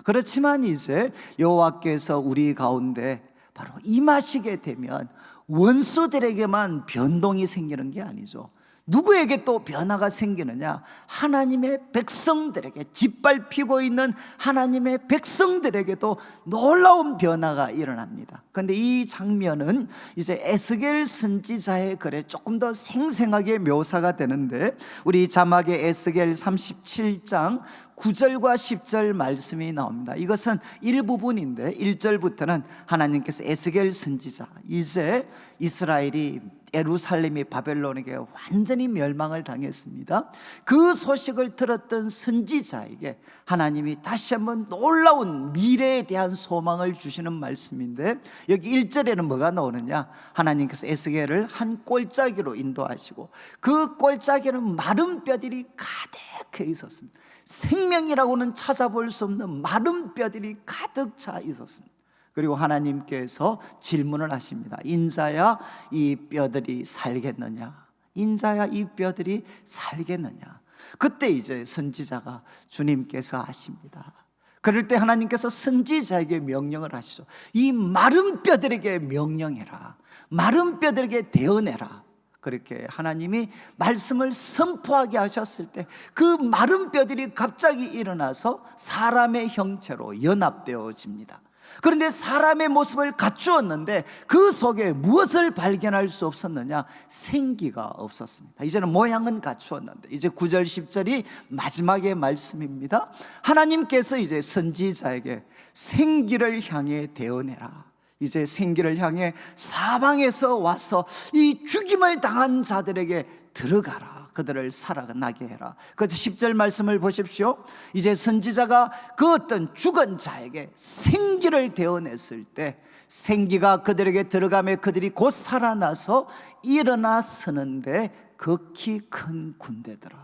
그렇지만 이제 여호와께서 우리 가운데 바로 임하시게 되면 원수들에게만 변동이 생기는 게 아니죠. 누구에게 또 변화가 생기느냐? 하나님의 백성들에게, 짓밟히고 있는 하나님의 백성들에게도 놀라운 변화가 일어납니다. 그런데 이 장면은 이제 에스겔 선지자의 글에 조금 더 생생하게 묘사가 되는데, 우리 자막에 에스겔 37장 9절과 10절 말씀이 나옵니다. 이것은 일부분인데 1절부터는 하나님께서 에스겔 선지자, 이제 이스라엘이, 예루살렘이 바벨론에게 완전히 멸망을 당했습니다. 그 소식을 들었던 선지자에게 하나님이 다시 한번 놀라운 미래에 대한 소망을 주시는 말씀인데, 여기 1절에는 뭐가 나오느냐? 하나님께서 에스겔을 한 골짜기로 인도하시고 그 골짜기는 마른 뼈들이 가득해 있었습니다. 생명이라고는 찾아볼 수 없는 마른 뼈들이 가득 차 있었습니다. 그리고 하나님께서 질문을 하십니다. 인자야, 이 뼈들이 살겠느냐? 인자야, 이 뼈들이 살겠느냐? 그때 이제 선지자가 주님께서 하십니다. 그럴 때 하나님께서 선지자에게 명령을 하시죠. 이 마른 뼈들에게 명령해라. 마른 뼈들에게 대언해라. 그렇게 하나님이 말씀을 선포하게 하셨을 때 그 마른 뼈들이 갑자기 일어나서 사람의 형체로 연합되어집니다. 그런데 사람의 모습을 갖추었는데 그 속에 무엇을 발견할 수 없었느냐? 생기가 없었습니다. 이제는 모양은 갖추었는데, 이제 9절 10절이 마지막의 말씀입니다. 하나님께서 이제 선지자에게 생기를 향해 대언해라. 이제 생기를 향해 사방에서 와서 이 죽임을 당한 자들에게 들어가라. 그들을 살아나게 해라. 그래서 10절 말씀을 보십시오. 이제 선지자가 그 어떤 죽은 자에게 생기를 대언했을 때 생기가 그들에게 들어가며 그들이 곧 살아나서 일어나 서는데 극히 큰 군대더라.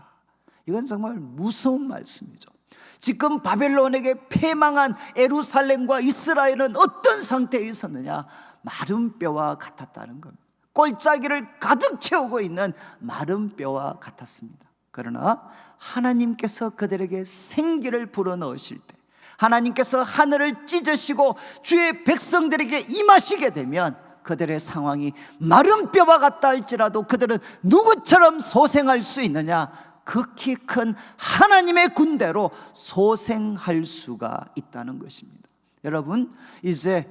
이건 정말 무서운 말씀이죠. 지금 바벨론에게 패망한 예루살렘과 이스라엘은 어떤 상태에 있었느냐? 마른 뼈와 같았다는 겁니다. 골짜기를 가득 채우고 있는 마른 뼈와 같았습니다. 그러나 하나님께서 그들에게 생기를 불어넣으실 때, 하나님께서 하늘을 찢으시고 주의 백성들에게 임하시게 되면 그들의 상황이 마른 뼈와 같다 할지라도 그들은 누구처럼 소생할 수 있느냐? 극히 큰 하나님의 군대로 소생할 수가 있다는 것입니다. 여러분, 이제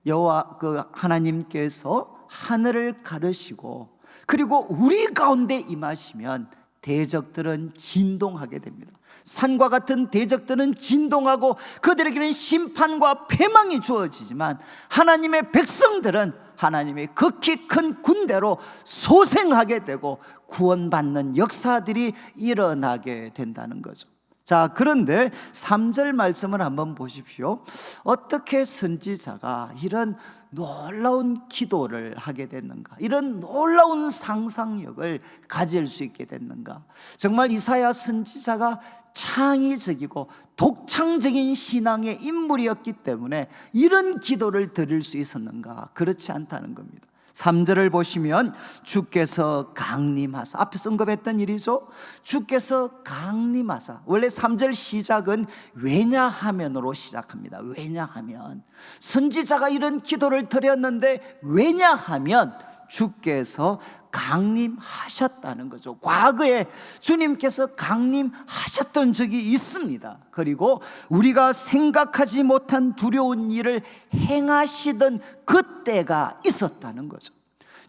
여호와 하나님께서 하늘을 가르시고 그리고 우리 가운데 임하시면 대적들은 진동하게 됩니다. 산과 같은 대적들은 진동하고 그들에게는 심판과 패망이 주어지지만 하나님의 백성들은 하나님의 극히 큰 군대로 소생하게 되고 구원받는 역사들이 일어나게 된다는 거죠. 자, 그런데 3절 말씀을 한번 보십시오. 어떻게 선지자가 이런 놀라운 기도를 하게 됐는가? 이런 놀라운 상상력을 가질 수 있게 됐는가? 정말 이사야 선지자가 창의적이고 독창적인 신앙의 인물이었기 때문에 이런 기도를 드릴 수 있었는가? 그렇지 않다는 겁니다. 3절을 보시면 주께서 강림하사, 앞에서 언급했던 일이죠. 주께서 강림하사. 원래 3절 시작은 왜냐하면으로 시작합니다. 왜냐하면 선지자가 이런 기도를 드렸는데 왜냐하면 주께서 강림하셨다는 거죠. 과거에 주님께서 강림하셨던 적이 있습니다. 그리고 우리가 생각하지 못한 두려운 일을 행하시던 그때가 있었다는 거죠.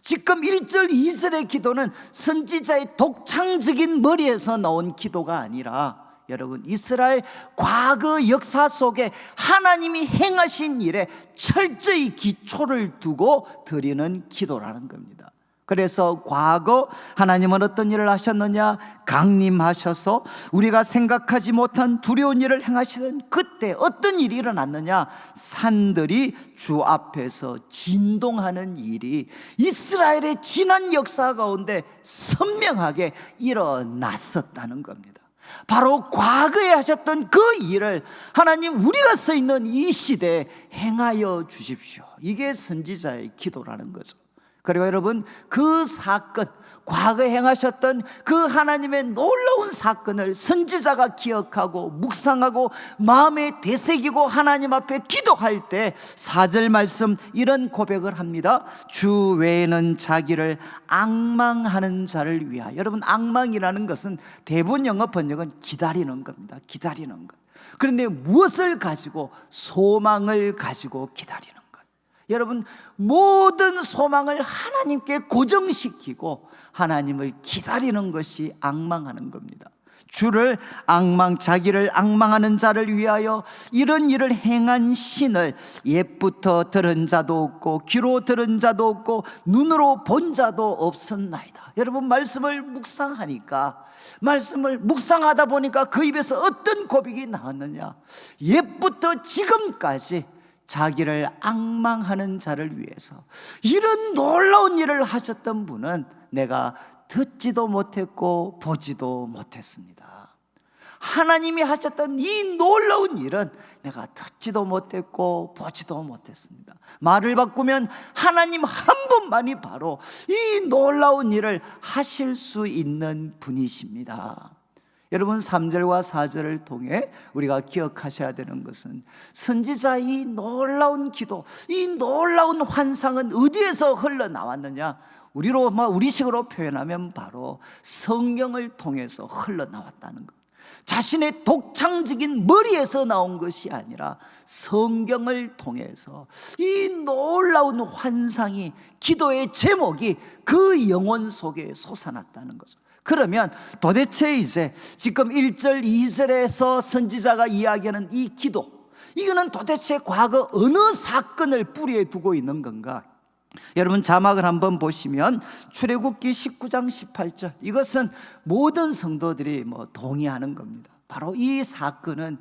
지금 1절, 2절의 기도는 선지자의 독창적인 머리에서 나온 기도가 아니라 여러분, 이스라엘 과거 역사 속에 하나님이 행하신 일에 철저히 기초를 두고 드리는 기도라는 겁니다. 그래서 과거 하나님은 어떤 일을 하셨느냐? 강림하셔서 우리가 생각하지 못한 두려운 일을 행하시던 그때 어떤 일이 일어났느냐? 산들이 주 앞에서 진동하는 일이 이스라엘의 지난 역사 가운데 선명하게 일어났었다는 겁니다. 바로 과거에 하셨던 그 일을 하나님, 우리가 서 있는 이 시대에 행하여 주십시오. 이게 선지자의 기도라는 거죠. 그리고 여러분, 그 사건, 과거에 행하셨던 그 하나님의 놀라운 사건을 선지자가 기억하고 묵상하고 마음에 되새기고 하나님 앞에 기도할 때 4절 말씀 이런 고백을 합니다. 주 외에는 자기를 앙망하는 자를 위하여. 여러분, 앙망이라는 것은 대부분 영어 번역은 기다리는 겁니다. 기다리는 것. 그런데 무엇을 가지고? 소망을 가지고 기다리는 것. 여러분, 모든 소망을 하나님께 고정시키고 하나님을 기다리는 것이 앙망하는 겁니다. 주를 자기를 앙망하는 자를 위하여 이런 일을 행한 신을 옛부터 들은 자도 없고 귀로 들은 자도 없고 눈으로 본 자도 없었나이다. 여러분, 말씀을 묵상하다 보니까 그 입에서 어떤 고백이 나왔느냐? 옛부터 지금까지 자기를 앙망하는 자를 위해서 이런 놀라운 일을 하셨던 분은 내가 듣지도 못했고 보지도 못했습니다. 하나님이 하셨던 이 놀라운 일은 내가 듣지도 못했고 보지도 못했습니다. 말을 바꾸면 하나님 한 분만이 바로 이 놀라운 일을 하실 수 있는 분이십니다. 여러분, 3절과 4절을 통해 우리가 기억하셔야 되는 것은 선지자 이 놀라운 기도, 이 놀라운 환상은 어디에서 흘러나왔느냐? 우리식으로 표현하면 바로 성경을 통해서 흘러나왔다는 것. 자신의 독창적인 머리에서 나온 것이 아니라 성경을 통해서 이 놀라운 환상이, 기도의 제목이 그 영혼 속에 솟아났다는 거죠. 그러면 도대체 이제 지금 1절 2절에서 선지자가 이야기하는 이 기도, 이거는 도대체 과거 어느 사건을 뿌리에 두고 있는 건가? 여러분, 자막을 한번 보시면 출애굽기 19장 18절, 이것은 모든 성도들이 동의하는 겁니다. 바로 이 사건은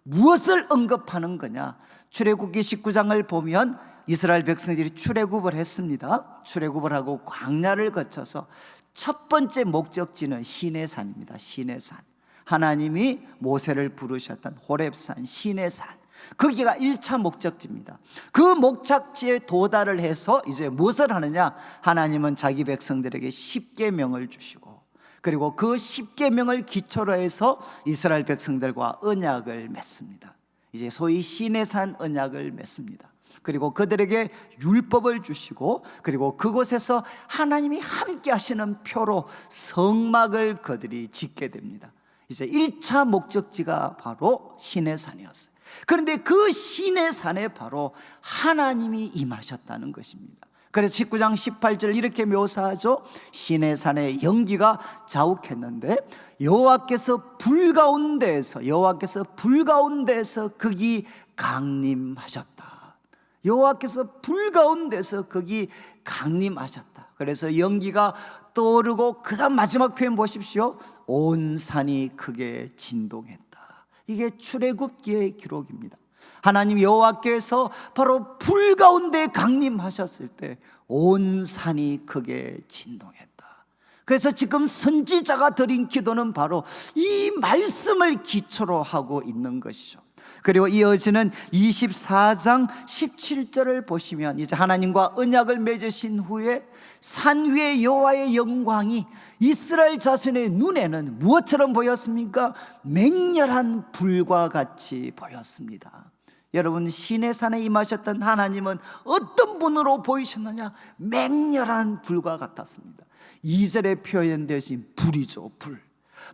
무엇을 언급하는 거냐? 출애굽기 19장을 보면 이스라엘 백성들이 출애굽을 했습니다. 출애굽을 하고 광야를 거쳐서 첫 번째 목적지는 시내산입니다. 시내산, 하나님이 모세를 부르셨던 호렙산, 시내산, 거기가 1차 목적지입니다. 그 목적지에 도달을 해서 이제 무엇을 하느냐? 하나님은 자기 백성들에게 10계명을 주시고, 그리고 그 10계명을 기초로 해서 이스라엘 백성들과 언약을 맺습니다. 이제 소위 시내산 언약을 맺습니다. 그리고 그들에게 율법을 주시고, 그리고 그곳에서 하나님이 함께 하시는 표로 성막을 그들이 짓게 됩니다. 이제 1차 목적지가 바로 시내산이었어요. 그런데 그 시내산에 바로 하나님이 임하셨다는 것입니다. 그래서 19장 18절 이렇게 묘사하죠. 시내산에 연기가 자욱했는데 여호와께서 불 가운데에서 거기 강림하셨다. 여호와께서 불 가운데서 거기 강림하셨다. 그래서 연기가 떠오르고, 그 다음 마지막 표현 보십시오. 온 산이 크게 진동했다. 이게 출애굽기의 기록입니다. 하나님 여호와께서 바로 불 가운데 강림하셨을 때 온 산이 크게 진동했다. 그래서 지금 선지자가 드린 기도는 바로 이 말씀을 기초로 하고 있는 것이죠. 그리고 이어지는 24장 17절을 보시면 이제 하나님과 언약을 맺으신 후에 산 위에 여호와의 영광이 이스라엘 자손의 눈에는 무엇처럼 보였습니까? 맹렬한 불과 같이 보였습니다. 여러분, 시내산에 임하셨던 하나님은 어떤 분으로 보이셨느냐? 맹렬한 불과 같았습니다. 2절에 표현되신 불이죠, 불.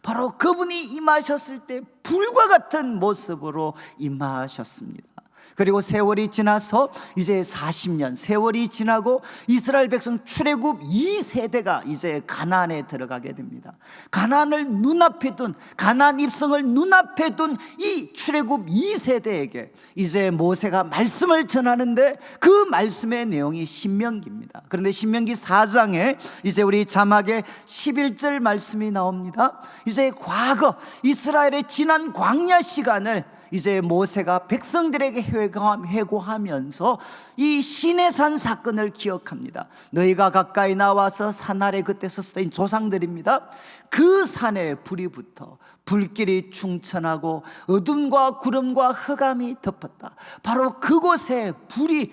바로 그분이 임하셨을 때 불과 같은 모습으로 임하셨습니다. 그리고 세월이 지나서 이제 40년 세월이 지나고 이스라엘 백성 출애굽 2세대가 이제 가나안에 들어가게 됩니다. 가나안을 눈앞에 둔, 가나안 입성을 눈앞에 둔 이 출애굽 2세대에게 이제 모세가 말씀을 전하는데 그 말씀의 내용이 신명기입니다. 그런데 신명기 4장에 이제 우리 자막에 11절 말씀이 나옵니다. 이제 과거 이스라엘의 지난 광야 시간을 이제 모세가 백성들에게 회고하면서 이 시내산 사건을 기억합니다. 너희가 가까이 나와서 산 아래 그때 섰던 조상들입니다. 그 산에 불이 붙어 불길이 충천하고 어둠과 구름과 흑암이 덮었다. 바로 그곳에 불이,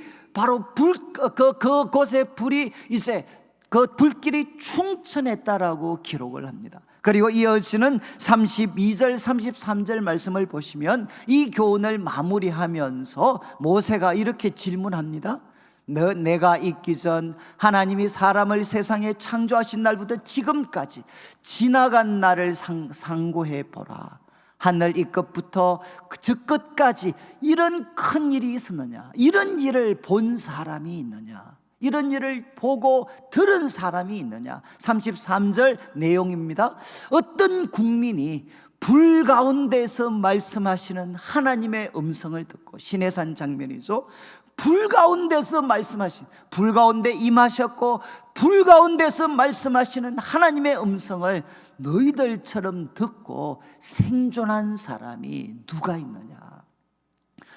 그곳에 불이 이제 그 불길이 충천했다라고 기록을 합니다. 그리고 이어지는 32절 33절 말씀을 보시면 이 교훈을 마무리하면서 모세가 이렇게 질문합니다. 내가 있기 전 하나님이 사람을 세상에 창조하신 날부터 지금까지 지나간 날을 상고해 보라. 하늘 이 끝부터 저 끝까지 이런 큰 일이 있었느냐? 이런 일을 본 사람이 있느냐? 이런 일을 보고 들은 사람이 있느냐? 33절 내용입니다. 어떤 국민이 불 가운데서 말씀하시는 하나님의 음성을 듣고, 시내산 장면이죠. 불 가운데서 말씀하신, 불 가운데 임하셨고 불 가운데서 말씀하시는 하나님의 음성을 너희들처럼 듣고 생존한 사람이 누가 있느냐?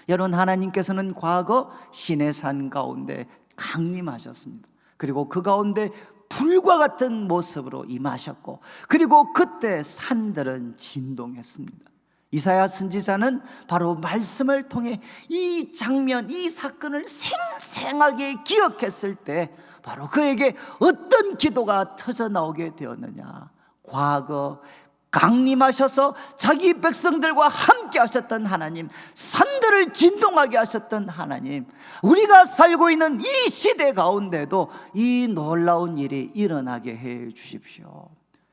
여러분, 하나님께서는 과거 시내산 가운데 강림하셨습니다. 그리고 그 가운데 불과 같은 모습으로 임하셨고, 그리고 그때 산들은 진동했습니다. 이사야 선지자는 바로 말씀을 통해 이 장면, 이 사건을 생생하게 기억했을 때 바로 그에게 어떤 기도가 터져 나오게 되었느냐? 과거 강림하셔서 자기 백성들과 함께 하셨던 하나님, 산들을 진동하게 하셨던 하나님, 우리가 살고 있는 이 시대 가운데도 이 놀라운 일이 일어나게 해 주십시오.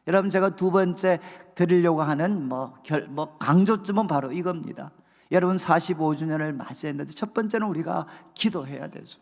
여러분, 제가 두 번째 드리려고 하는 강조점은 바로 이겁니다. 여러분, 45주년을 맞이했는데 첫 번째는 우리가 기도해야 되죠.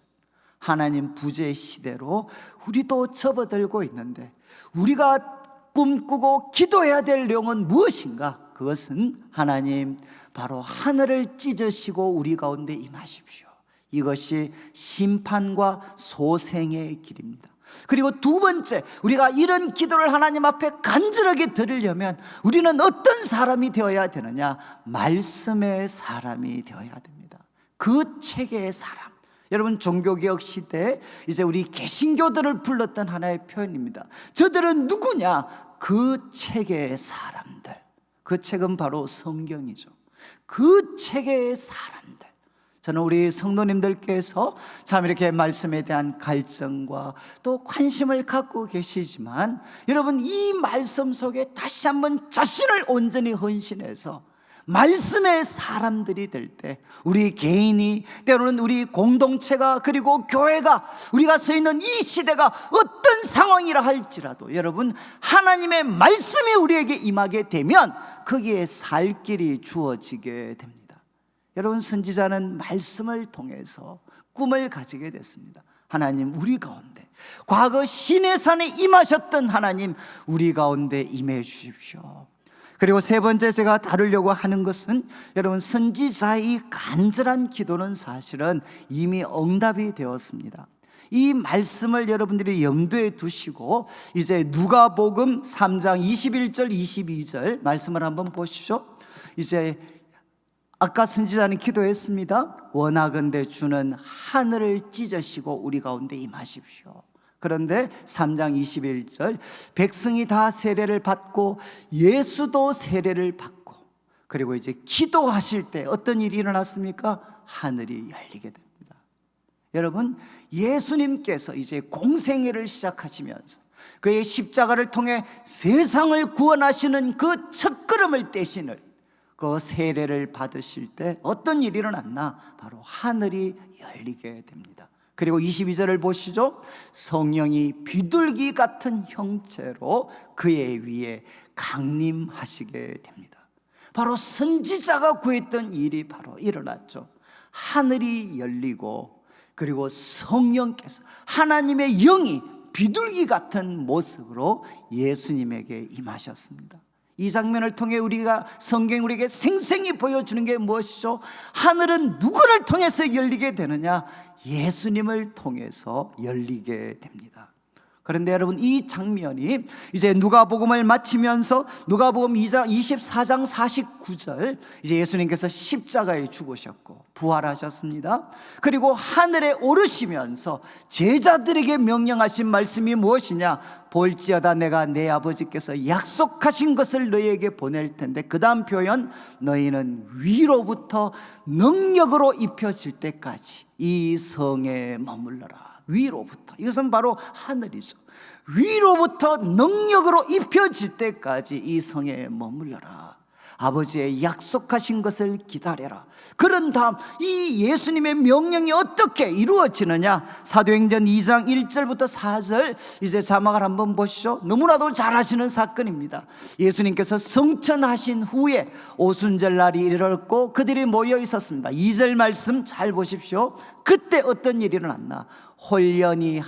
하나님 부재 시대로 우리도 접어들고 있는데 우리가 꿈꾸고 기도해야 될 내용은 무엇인가? 그것은 하나님 바로 하늘을 찢으시고 우리 가운데 임하십시오. 이것이 심판과 소생의 길입니다. 그리고 두 번째, 우리가 이런 기도를 하나님 앞에 간절하게 드리려면 우리는 어떤 사람이 되어야 되느냐? 말씀의 사람이 되어야 됩니다. 그 체계의 사람. 여러분, 종교개혁 시대에 이제 우리 개신교들을 불렀던 하나의 표현입니다. 저들은 누구냐? 그 체계의 사람들. 그 책은 바로 성경이죠. 그 체계의 사람들. 저는 우리 성도님들께서 참 이렇게 말씀에 대한 갈증과 또 관심을 갖고 계시지만, 여러분, 이 말씀 속에 다시 한번 자신을 온전히 헌신해서 말씀의 사람들이 될 때 우리 개인이, 때로는 우리 공동체가, 그리고 교회가, 우리가 서 있는 이 시대가 어떤 상황이라 할지라도 여러분, 하나님의 말씀이 우리에게 임하게 되면 거기에 살 길이 주어지게 됩니다. 여러분, 선지자는 말씀을 통해서 꿈을 가지게 됐습니다. 하나님, 우리 가운데 과거 시내산에 임하셨던 하나님, 우리 가운데 임해 주십시오. 그리고 세 번째 제가 다루려고 하는 것은, 여러분, 선지자의 간절한 기도는 사실은 이미 응답이 되었습니다. 이 말씀을 여러분들이 염두에 두시고 이제 누가복음 3장 21절 22절 말씀을 한번 보시죠. 이제 아까 선지자는 기도했습니다. 원하건대 주는 하늘을 찢으시고 우리 가운데 임하십시오. 그런데 3장 21절, 백성이 다 세례를 받고 예수도 세례를 받고, 그리고 이제 기도하실 때 어떤 일이 일어났습니까? 하늘이 열리게 됩니다. 여러분, 예수님께서 이제 공생애를 시작하시면서 그의 십자가를 통해 세상을 구원하시는 그 첫걸음을 떼시는 그 세례를 받으실 때 어떤 일이 일어났나? 바로 하늘이 열리게 됩니다. 그리고 22절을 보시죠. 성령이 비둘기 같은 형체로 그의 위에 강림하시게 됩니다. 바로 선지자가 구했던 일이 바로 일어났죠. 하늘이 열리고, 그리고 성령께서, 하나님의 영이 비둘기 같은 모습으로 예수님에게 임하셨습니다. 이 장면을 통해 우리가, 성경이 우리에게 생생히 보여주는 게 무엇이죠? 하늘은 누구를 통해서 열리게 되느냐? 예수님을 통해서 열리게 됩니다. 그런데 여러분, 이 장면이 이제 누가복음을 마치면서 누가복음 24장 49절, 이제 예수님께서 십자가에 죽으셨고 부활하셨습니다. 그리고 하늘에 오르시면서 제자들에게 명령하신 말씀이 무엇이냐? 볼지어다 내가 내 아버지께서 약속하신 것을 너희에게 보낼 텐데, 그 다음 표현, 너희는 위로부터 능력으로 입혀질 때까지 이 성에 머물러라. 위로부터, 이것은 바로 하늘이죠. 위로부터 능력으로 입혀질 때까지 이 성에 머물러라. 아버지의 약속하신 것을 기다려라. 그런 다음 이 예수님의 명령이 어떻게 이루어지느냐? 사도행전 2장 1절부터 4절 이제 자막을 한번 보시죠. 너무나도 잘 아시는 사건입니다. 예수님께서 성천하신 후에 오순절 날이 이르렀고 그들이 모여 있었습니다. 2절 말씀 잘 보십시오. 그때 어떤 일이 일어났나? 홀연히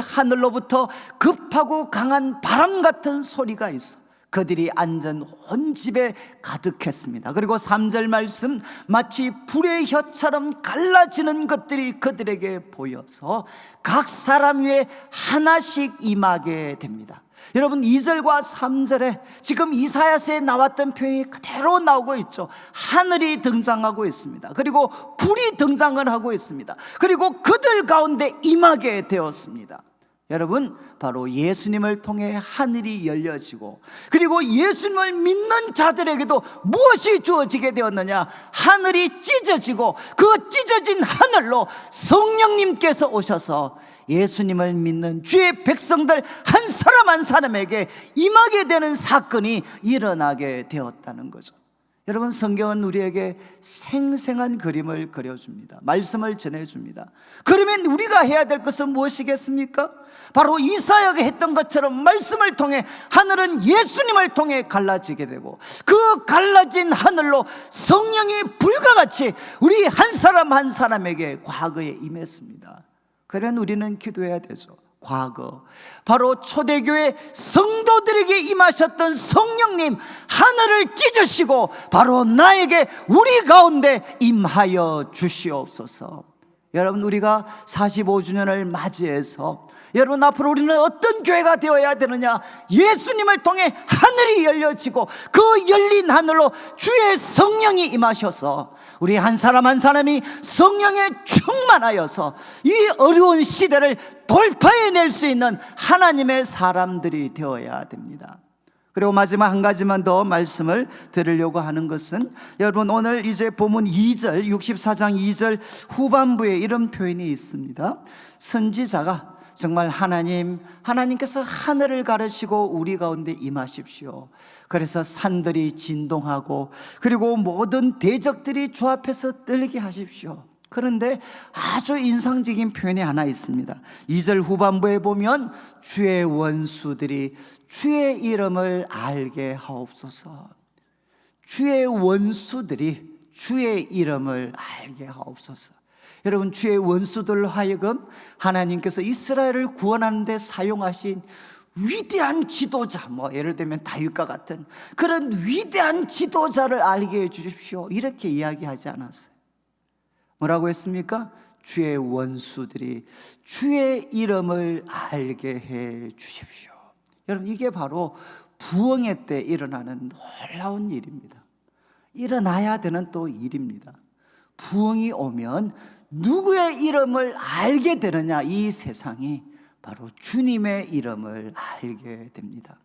하늘로부터 급하고 강한 바람 같은 소리가 있어 그들이 앉은 온 집에 가득했습니다. 그리고 3절 말씀, 마치 불의 혀처럼 갈라지는 것들이 그들에게 보여서 각 사람 위에 하나씩 임하게 됩니다. 여러분 2절과 3절에 지금 이사야서에 나왔던 표현이 그대로 나오고 있죠. 하늘이 등장하고 있습니다. 그리고 불이 등장을 하고 있습니다. 그리고 그들 가운데 임하게 되었습니다. 여러분, 바로 예수님을 통해 하늘이 열려지고 그리고 예수님을 믿는 자들에게도 무엇이 주어지게 되었느냐? 하늘이 찢어지고 그 찢어진 하늘로 성령님께서 오셔서 예수님을 믿는 주의 백성들 한 사람 한 사람에게 임하게 되는 사건이 일어나게 되었다는 거죠. 여러분, 성경은 우리에게 생생한 그림을 그려줍니다. 말씀을 전해줍니다. 그러면 우리가 해야 될 것은 무엇이겠습니까? 바로 이사야가 했던 것처럼 말씀을 통해 하늘은 예수님을 통해 갈라지게 되고 그 갈라진 하늘로 성령이 불과 같이 우리 한 사람 한 사람에게 과거에 임했습니다. 그러면 우리는 기도해야 되죠. 과거, 바로 초대교회 성도들에게 임하셨던 성령님 하늘을 찢으시고 바로 나에게 우리 가운데 임하여 주시옵소서. 여러분, 우리가 45주년을 맞이해서 여러분 앞으로 우리는 어떤 교회가 되어야 되느냐? 예수님을 통해 하늘이 열려지고 그 열린 하늘로 주의 성령이 임하셔서 우리 한 사람 한 사람이 성령에 충만하여서 이 어려운 시대를 돌파해낼 수 있는 하나님의 사람들이 되어야 됩니다. 그리고 마지막 한 가지만 더 말씀을 드리려고 하는 것은 여러분 오늘 이제 본문 2절 64장 2절 후반부에 이런 표현이 있습니다. 선지자가 정말 하나님께서 하늘을 가르시고 우리 가운데 임하십시오. 그래서 산들이 진동하고 그리고 모든 대적들이 주 앞에서 떨게 하십시오. 그런데 아주 인상적인 표현이 하나 있습니다. 2절 후반부에 보면 주의 원수들이 주의 이름을 알게 하옵소서. 주의 원수들이 주의 이름을 알게 하옵소서. 여러분, 주의 원수들로 하여금 하나님께서 이스라엘을 구원하는 데 사용하신 위대한 지도자, 예를 들면 다윗과 같은 그런 위대한 지도자를 알게 해 주십시오, 이렇게 이야기하지 않았어요. 뭐라고 했습니까? 주의 원수들이 주의 이름을 알게 해 주십시오. 여러분, 이게 바로 부흥회 때 일어나는 놀라운 일입니다. 일어나야 되는 또 일입니다. 부흥이 오면 누구의 이름을 알게 되느냐? 이 세상이 바로 주님의 이름을 알게 됩니다.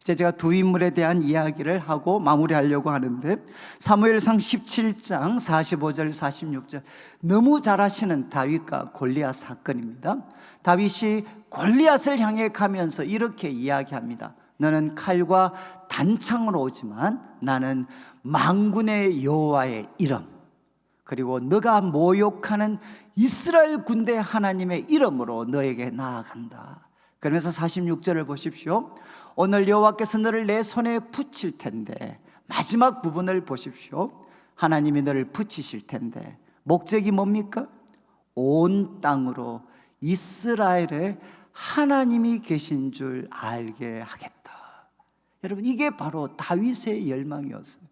이제 제가 두 인물에 대한 이야기를 하고 마무리하려고 하는데, 사무엘상 17장 45절 46절 너무 잘 아시는 다윗과 골리앗 사건입니다. 다윗이 골리앗을 향해 가면서 이렇게 이야기합니다. 너는 칼과 단창으로 오지만 나는 만군의 여호와의 이름, 그리고 너가 모욕하는 이스라엘 군대 하나님의 이름으로 너에게 나아간다. 그러면서 46절을 보십시오. 오늘 여호와께서 너를 내 손에 붙일 텐데, 마지막 부분을 보십시오. 하나님이 너를 붙이실 텐데 목적이 뭡니까? 온 땅으로 이스라엘에 하나님이 계신 줄 알게 하겠다. 여러분, 이게 바로 다윗의 열망이었어요.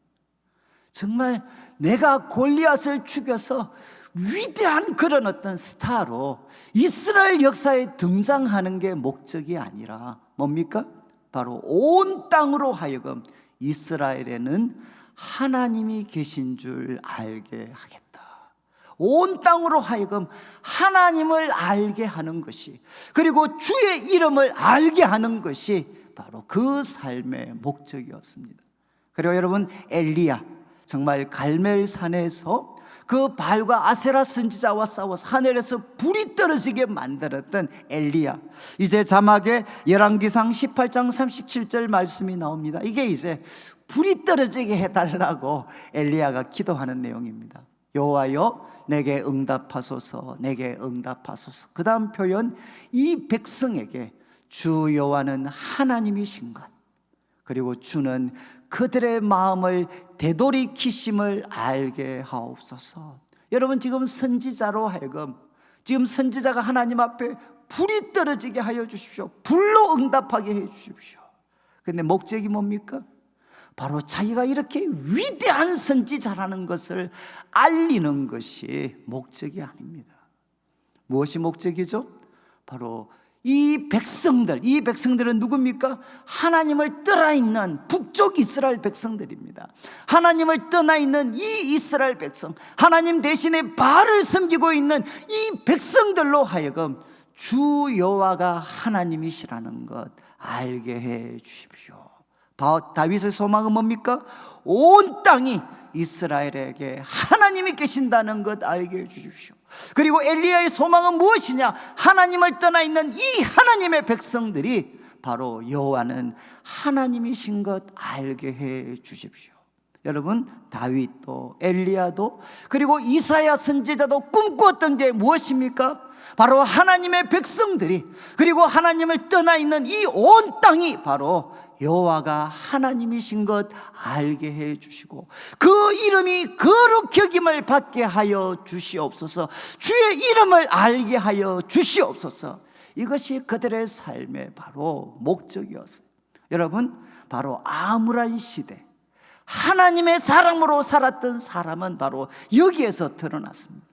정말 내가 골리앗을 죽여서 위대한 그런 어떤 스타로 이스라엘 역사에 등장하는 게 목적이 아니라 뭡니까? 바로 온 땅으로 하여금 이스라엘에는 하나님이 계신 줄 알게 하겠다. 온 땅으로 하여금 하나님을 알게 하는 것이, 그리고 주의 이름을 알게 하는 것이 바로 그 삶의 목적이었습니다. 그리고 여러분, 엘리야, 정말 갈멜산에서 그 발과 아세라 선지자와 싸워서 하늘에서 불이 떨어지게 만들었던 엘리야. 이제 자막에 열왕기상 18장 37절 말씀이 나옵니다. 이게 이제 불이 떨어지게 해달라고 엘리야가 기도하는 내용입니다. 여호와여 내게 응답하소서, 내게 응답하소서. 그 다음 표현, 이 백성에게 주 여호와는 하나님이신 것, 그리고 주는 그들의 마음을 되돌이키심을 알게 하옵소서. 여러분, 지금 선지자로 하여금, 지금 선지자가 하나님 앞에 불이 떨어지게 하여 주십시오, 불로 응답하게 해 주십시오. 근데 목적이 뭡니까? 바로 자기가 이렇게 위대한 선지자라는 것을 알리는 것이 목적이 아닙니다. 무엇이 목적이죠? 바로 이 백성들은 누굽니까? 하나님을 떠나 있는 북쪽 이스라엘 백성들입니다. 하나님을 떠나 있는 이 이스라엘 백성, 하나님 대신에 바알을 섬기고 있는 이 백성들로 하여금 주 여호와가 하나님이시라는 것 알게 해 주십시오. 다윗의 소망은 뭡니까? 온 땅이 이스라엘에게 하나님이 계신다는 것 알게 해 주십시오. 그리고 엘리야의 소망은 무엇이냐? 하나님을 떠나 있는 이 하나님의 백성들이 바로 여호와는 하나님이신 것 알게 해 주십시오. 여러분, 다윗도 엘리야도 그리고 이사야 선지자도 꿈꾸었던 게 무엇입니까? 바로 하나님의 백성들이, 그리고 하나님을 떠나 있는 이 온 땅이 바로 여호와가 하나님이신 것 알게 해 주시고 그 이름이 거룩히 여김을 받게 하여 주시옵소서. 주의 이름을 알게 하여 주시옵소서. 이것이 그들의 삶의 바로 목적이었어요. 여러분, 바로 아무란 시대 하나님의 사람으로 살았던 사람은 바로 여기에서 드러났습니다.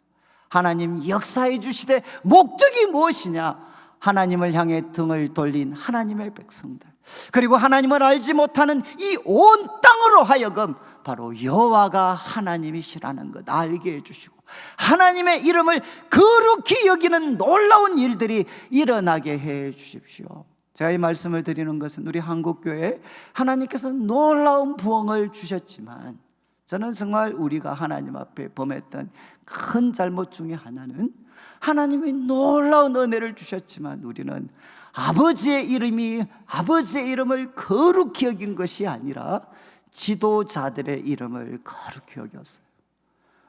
하나님 역사해 주시되 목적이 무엇이냐? 하나님을 향해 등을 돌린 하나님의 백성들, 그리고 하나님을 알지 못하는 이 온 땅으로 하여금 바로 여호와가 하나님이시라는 것 알게 해주시고 하나님의 이름을 거룩히 여기는 놀라운 일들이 일어나게 해 주십시오. 제가 이 말씀을 드리는 것은 우리 한국교회에 하나님께서 놀라운 부흥을 주셨지만, 저는 정말 우리가 하나님 앞에 범했던 큰 잘못 중에 하나는, 하나님이 놀라운 은혜를 주셨지만 우리는 아버지의 이름을 거룩히 여긴 것이 아니라 지도자들의 이름을 거룩히 여겼어요.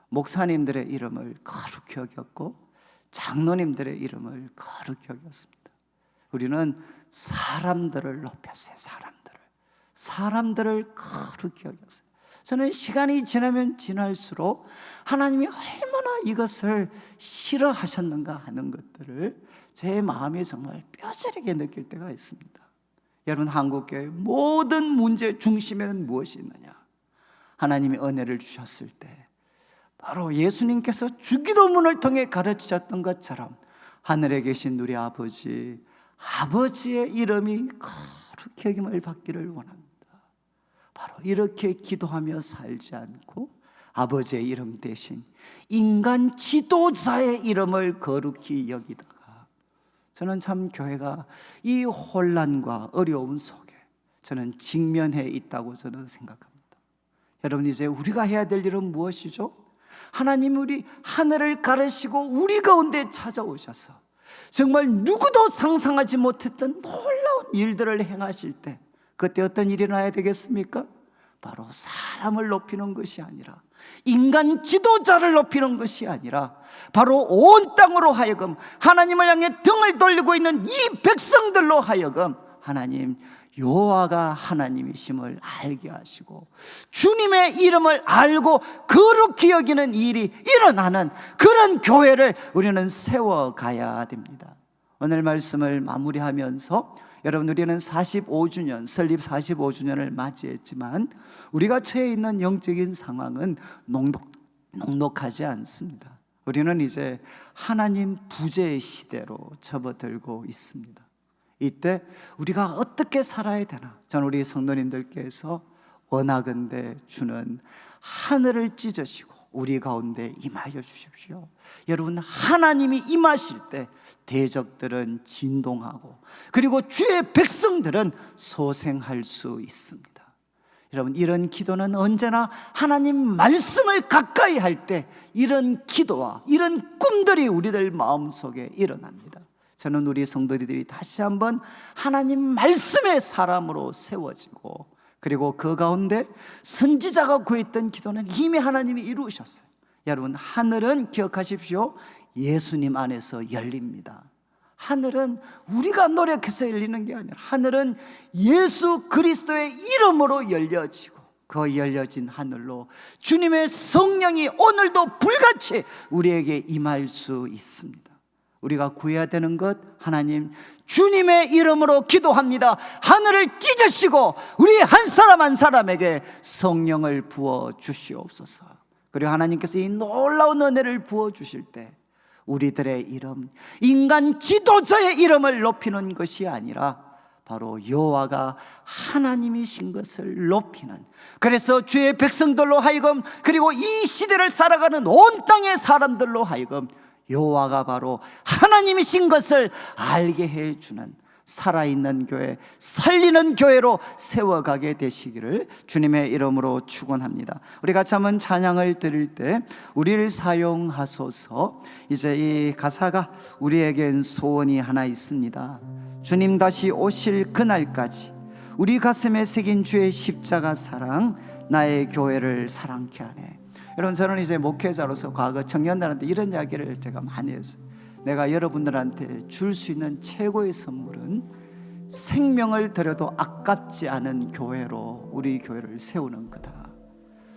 목사님들의 이름을 거룩히 여겼고 장로님들의 이름을 거룩히 여겼습니다. 우리는 사람들을 높였어요. 사람들을 거룩히 여겼어요. 저는 시간이 지나면 지날수록 하나님이 얼마나 이것을 싫어하셨는가 하는 것들을 제 마음에 정말 뼈저리게 느낄 때가 있습니다. 여러분, 한국교회 모든 문제 중심에는 무엇이 있느냐? 하나님이 은혜를 주셨을 때 바로 예수님께서 주기도문을 통해 가르치셨던 것처럼 하늘에 계신 우리 아버지의 이름이 거룩히 여김을 받기를 원합니다. 바로 이렇게 기도하며 살지 않고 아버지의 이름 대신 인간 지도자의 이름을 거룩히 여기다가, 저는 참 교회가 이 혼란과 어려움 속에 저는 직면해 있다고 저는 생각합니다. 여러분, 이제 우리가 해야 될 일은 무엇이죠? 하나님 우리 하늘을 가르시고 우리 가운데 찾아오셔서 정말 누구도 상상하지 못했던 놀라운 일들을 행하실 때 그때 어떤 일이 일어나야 되겠습니까? 바로 사람을 높이는 것이 아니라, 인간 지도자를 높이는 것이 아니라 바로 온 땅으로 하여금 하나님을 향해 등을 돌리고 있는 이 백성들로 하여금 하나님 여호와가 하나님이심을 알게 하시고 주님의 이름을 알고 거룩히 여기는 일이 일어나는 그런 교회를 우리는 세워가야 됩니다. 오늘 말씀을 마무리하면서, 여러분, 우리는 45주년, 설립 45주년을 맞이했지만 우리가 처해 있는 영적인 상황은 녹록하지 않습니다. 우리는 이제 하나님 부재의 시대로 접어들고 있습니다. 이때 우리가 어떻게 살아야 되나? 저는 우리 성도님들께서 원하건대 주는 하늘을 찢으시고 우리 가운데 임하여 주십시오. 여러분, 하나님이 임하실 때 대적들은 진동하고 그리고 주의 백성들은 소생할 수 있습니다. 여러분, 이런 기도는 언제나 하나님 말씀을 가까이 할 때 이런 기도와 이런 꿈들이 우리들 마음속에 일어납니다. 저는 우리 성도들이 다시 한번 하나님 말씀의 사람으로 세워지고, 그리고 그 가운데 선지자가 구했던 기도는 이미 하나님이 이루셨어요. 여러분, 하늘은 기억하십시오. 예수님 안에서 열립니다. 하늘은 우리가 노력해서 열리는 게 아니라 하늘은 예수 그리스도의 이름으로 열려지고, 그 열려진 하늘로 주님의 성령이 오늘도 불같이 우리에게 임할 수 있습니다. 우리가 구해야 되는 것, 하나님 주님의 이름으로 기도합니다. 하늘을 찢으시고 우리 한 사람 한 사람에게 성령을 부어 주시옵소서. 그리고 하나님께서 이 놀라운 은혜를 부어 주실 때 우리들의 이름, 인간 지도자의 이름을 높이는 것이 아니라 바로 여호와가 하나님이신 것을 높이는, 그래서 주의 백성들로 하여금, 그리고 이 시대를 살아가는 온 땅의 사람들로 하여금 여호와가 바로 하나님이신 것을 알게 해주는 살아있는 교회, 살리는 교회로 세워가게 되시기를 주님의 이름으로 축원합니다. 우리 같이 한번 찬양을 드릴 때 우리를 사용하소서. 이제 이 가사가 우리에겐 소원이 하나 있습니다. 주님 다시 오실 그날까지 우리 가슴에 새긴 주의 십자가 사랑, 나의 교회를 사랑케 하네. 여러분, 저는 이제 목회자로서 과거 청년들한테 이런 이야기를 제가 많이 했어요. 내가 여러분들한테 줄 수 있는 최고의 선물은 생명을 들여도 아깝지 않은 교회로 우리 교회를 세우는 거다.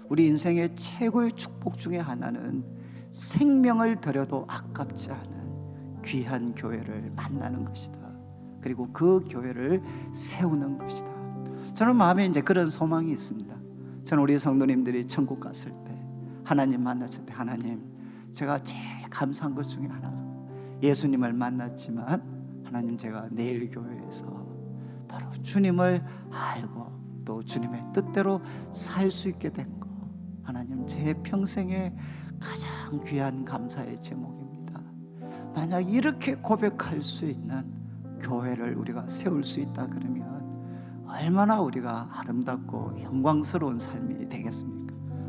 우리 인생의 최고의 축복 중에 하나는 생명을 들여도 아깝지 않은 귀한 교회를 만나는 것이다. 그리고 그 교회를 세우는 것이다. 저는 마음에 이제 그런 소망이 있습니다. 저는 우리 성도님들이 천국 갔을 때, 하나님 만났을 때, 하나님, 제가 제일 감사한 것 중에 하나가 예수님을 만났지만 하나님, 제가 내일 교회에서 바로 주님을 알고 또 주님의 뜻대로 살 수 있게 된 거, 하나님, 제 평생에 가장 귀한 감사의 제목입니다. 만약 이렇게 고백할 수 있는 교회를 우리가 세울 수 있다 그러면 얼마나 우리가 아름답고 영광스러운 삶이 되겠습니까?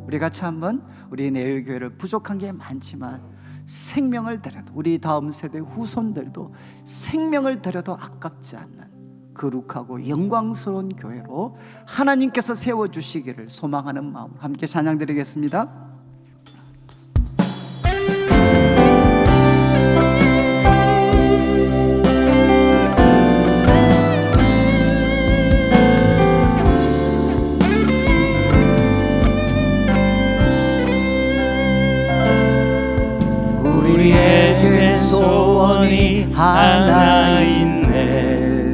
우리 같이 한번, 우리 내일 교회를 부족한 게 많지만 생명을 들여도, 우리 다음 세대 후손들도 생명을 들여도 아깝지 않는 거룩하고 영광스러운 교회로 하나님께서 세워주시기를 소망하는 마음으로 함께 찬양 드리겠습니다. 우리에게 소원이 하나 있네.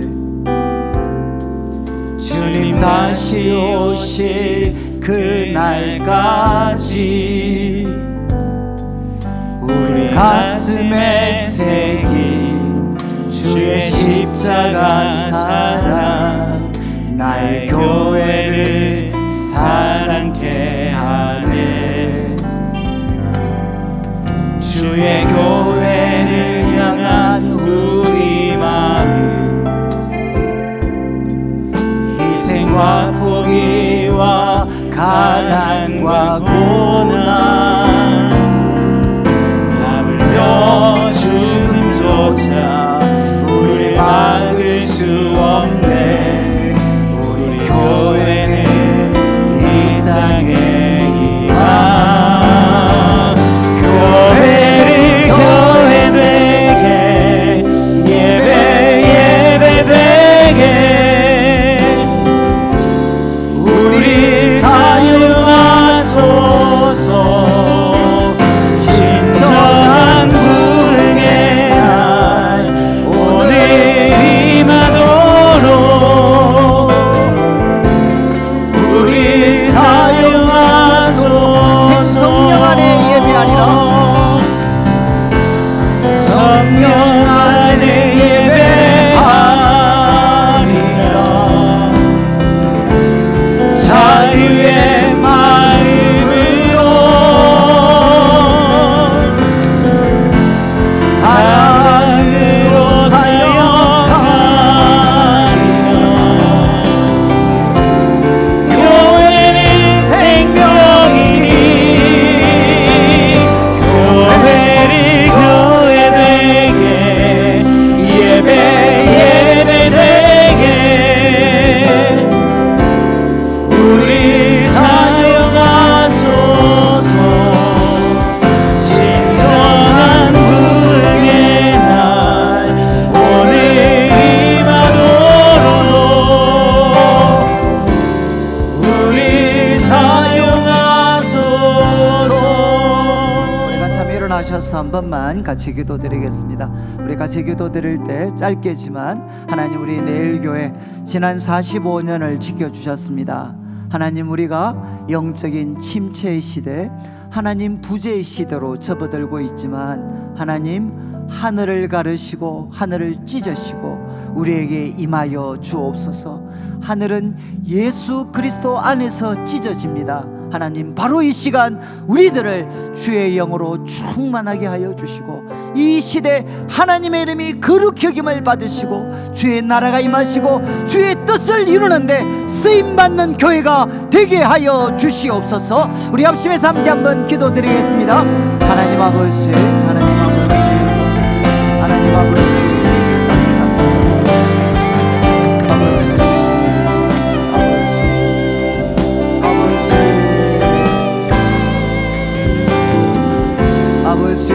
주님 다시 오실 그날까지 우리 가슴에 새긴 주의 십자가 사랑, 나의 교회를 사랑케 하네. 주의 교회를 향한 우리 마음, 희생과 포기와 가난과 고난, 나불며 죽음조차 우리를 막을 수 없네. 우리 교회는 이 땅의 희망, 교회를 교회 되게, 예배 되게 우리 사용하소서. 진정한 부흥의 날 오늘 임하도록 일어나셔서 한 번만 같이 기도드리겠습니다. 우리 같이 기도드릴 때 짧게지만 하나님, 우리 내일교회 지난 45년을 지켜주셨습니다. 하나님, 우리가 영적인 침체의 시대, 하나님 부재의 시대로 접어들고 있지만 하나님, 하늘을 가르시고 하늘을 찢으시고 우리에게 임하여 주옵소서. 하늘은 예수 그리스도 안에서 찢어집니다. 하나님, 바로 이 시간 우리들을 주의 영으로 충만하게 하여 주시고 이 시대 하나님의 이름이 거룩히 여김을 받으시고 주의 나라가 임하시고 주의 뜻을 이루는데 쓰임받는 교회가 되게 하여 주시옵소서. 우리 합심해서 함께 한번 기도드리겠습니다. 하나님 아버지, 하나님 아버지, 하나님 아버지, 감사합니다. 아버지, 아버지, 아버지, 아버지,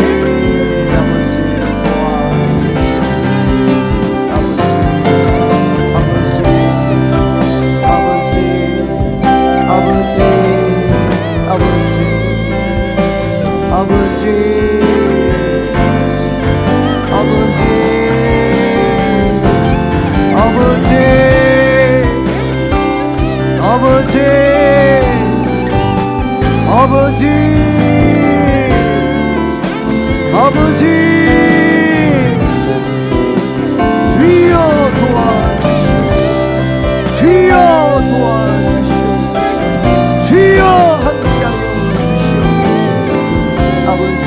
아버지, 아버지, 아버지, 아버지, 아버지, 아버지, 아버지, 주여 도와주시옵소서. 주여 도와주시옵소서. 주여 함께하여 주시옵소서. 아버지,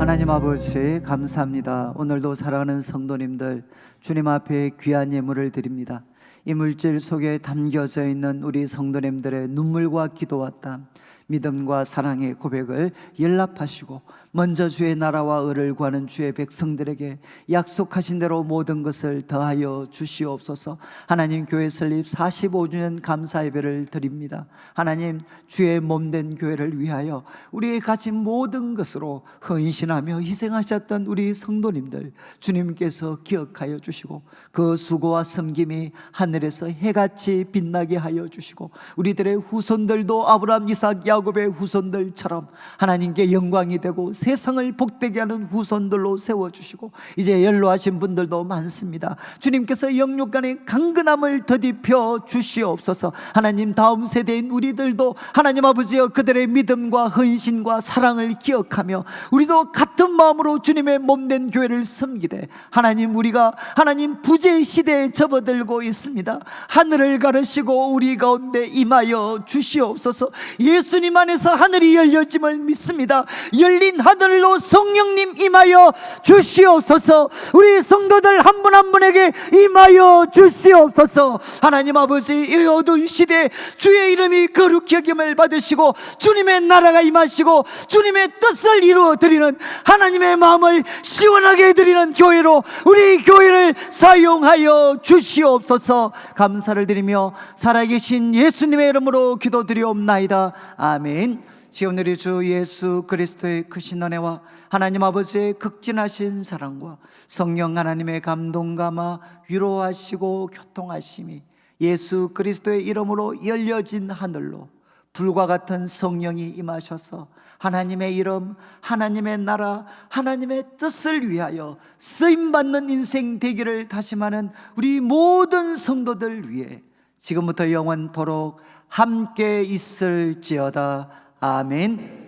하나님 아버지, 감사합니다. 오늘도 사랑하는 성도님들, 주님 앞에 귀한 예물을 드립니다. 이 물질 속에 담겨져 있는 우리 성도님들의 눈물과 기도와 땀, 믿음과 사랑의 고백을 연락하시고 먼저 주의 나라와 의를 구하는 주의 백성들에게 약속하신 대로 모든 것을 더하여 주시옵소서. 하나님, 교회 설립 45주년 감사 예배를 드립니다. 하나님, 주의 몸된 교회를 위하여 우리의 가진 모든 것으로 헌신하며 희생하셨던 우리 성도님들 주님께서 기억하여 주시고 그 수고와 섬김이 하늘에서 해같이 빛나게 하여 주시고 우리들의 후손들도 아브라함, 이삭, 야곱의 후손들처럼 하나님께 영광이 되고 세상을 복되게 하는 후손들로 세워주시고 이제 연로하신 분들도 많습니다. 주님께서 영육간의 강건함을 더딥혀 주시옵소서. 하나님, 다음 세대인 우리들도 하나님 아버지여 그들의 믿음과 헌신과 사랑을 기억하며 우리도 같은 마음으로 주님의 몸된 교회를 섬기되 하나님, 우리가 하나님 부재 시대에 접어들고 있습니다. 하늘을 가르시고 우리 가운데 임하여 주시옵소서. 예수님 안에서 하늘이 열려짐을 믿습니다. 열린 하늘로 성령님 임하여 주시옵소서. 우리 성도들 한 분 한 분에게 임하여 주시옵소서. 하나님 아버지, 이 어두운 시대에 주의 이름이 거룩히 여김을 받으시고 주님의 나라가 임하시고 주님의 뜻을 이루어 드리는 하나님의 마음을 시원하게 해드리는 교회로 우리 교회를 사용하여 주시옵소서. 감사를 드리며 살아계신 예수님의 이름으로 기도드리옵나이다. 아멘. 지금 우리 주 예수 그리스도의 크신 은혜와 하나님 아버지의 극진하신 사랑과 성령 하나님의 감동감화 위로하시고 교통하심이 예수 그리스도의 이름으로 열려진 하늘로 불과 같은 성령이 임하셔서 하나님의 이름, 하나님의 나라, 하나님의 뜻을 위하여 쓰임받는 인생 되기를 다짐하는 우리 모든 성도들 위해 지금부터 영원토록 함께 있을지어다. 아멘.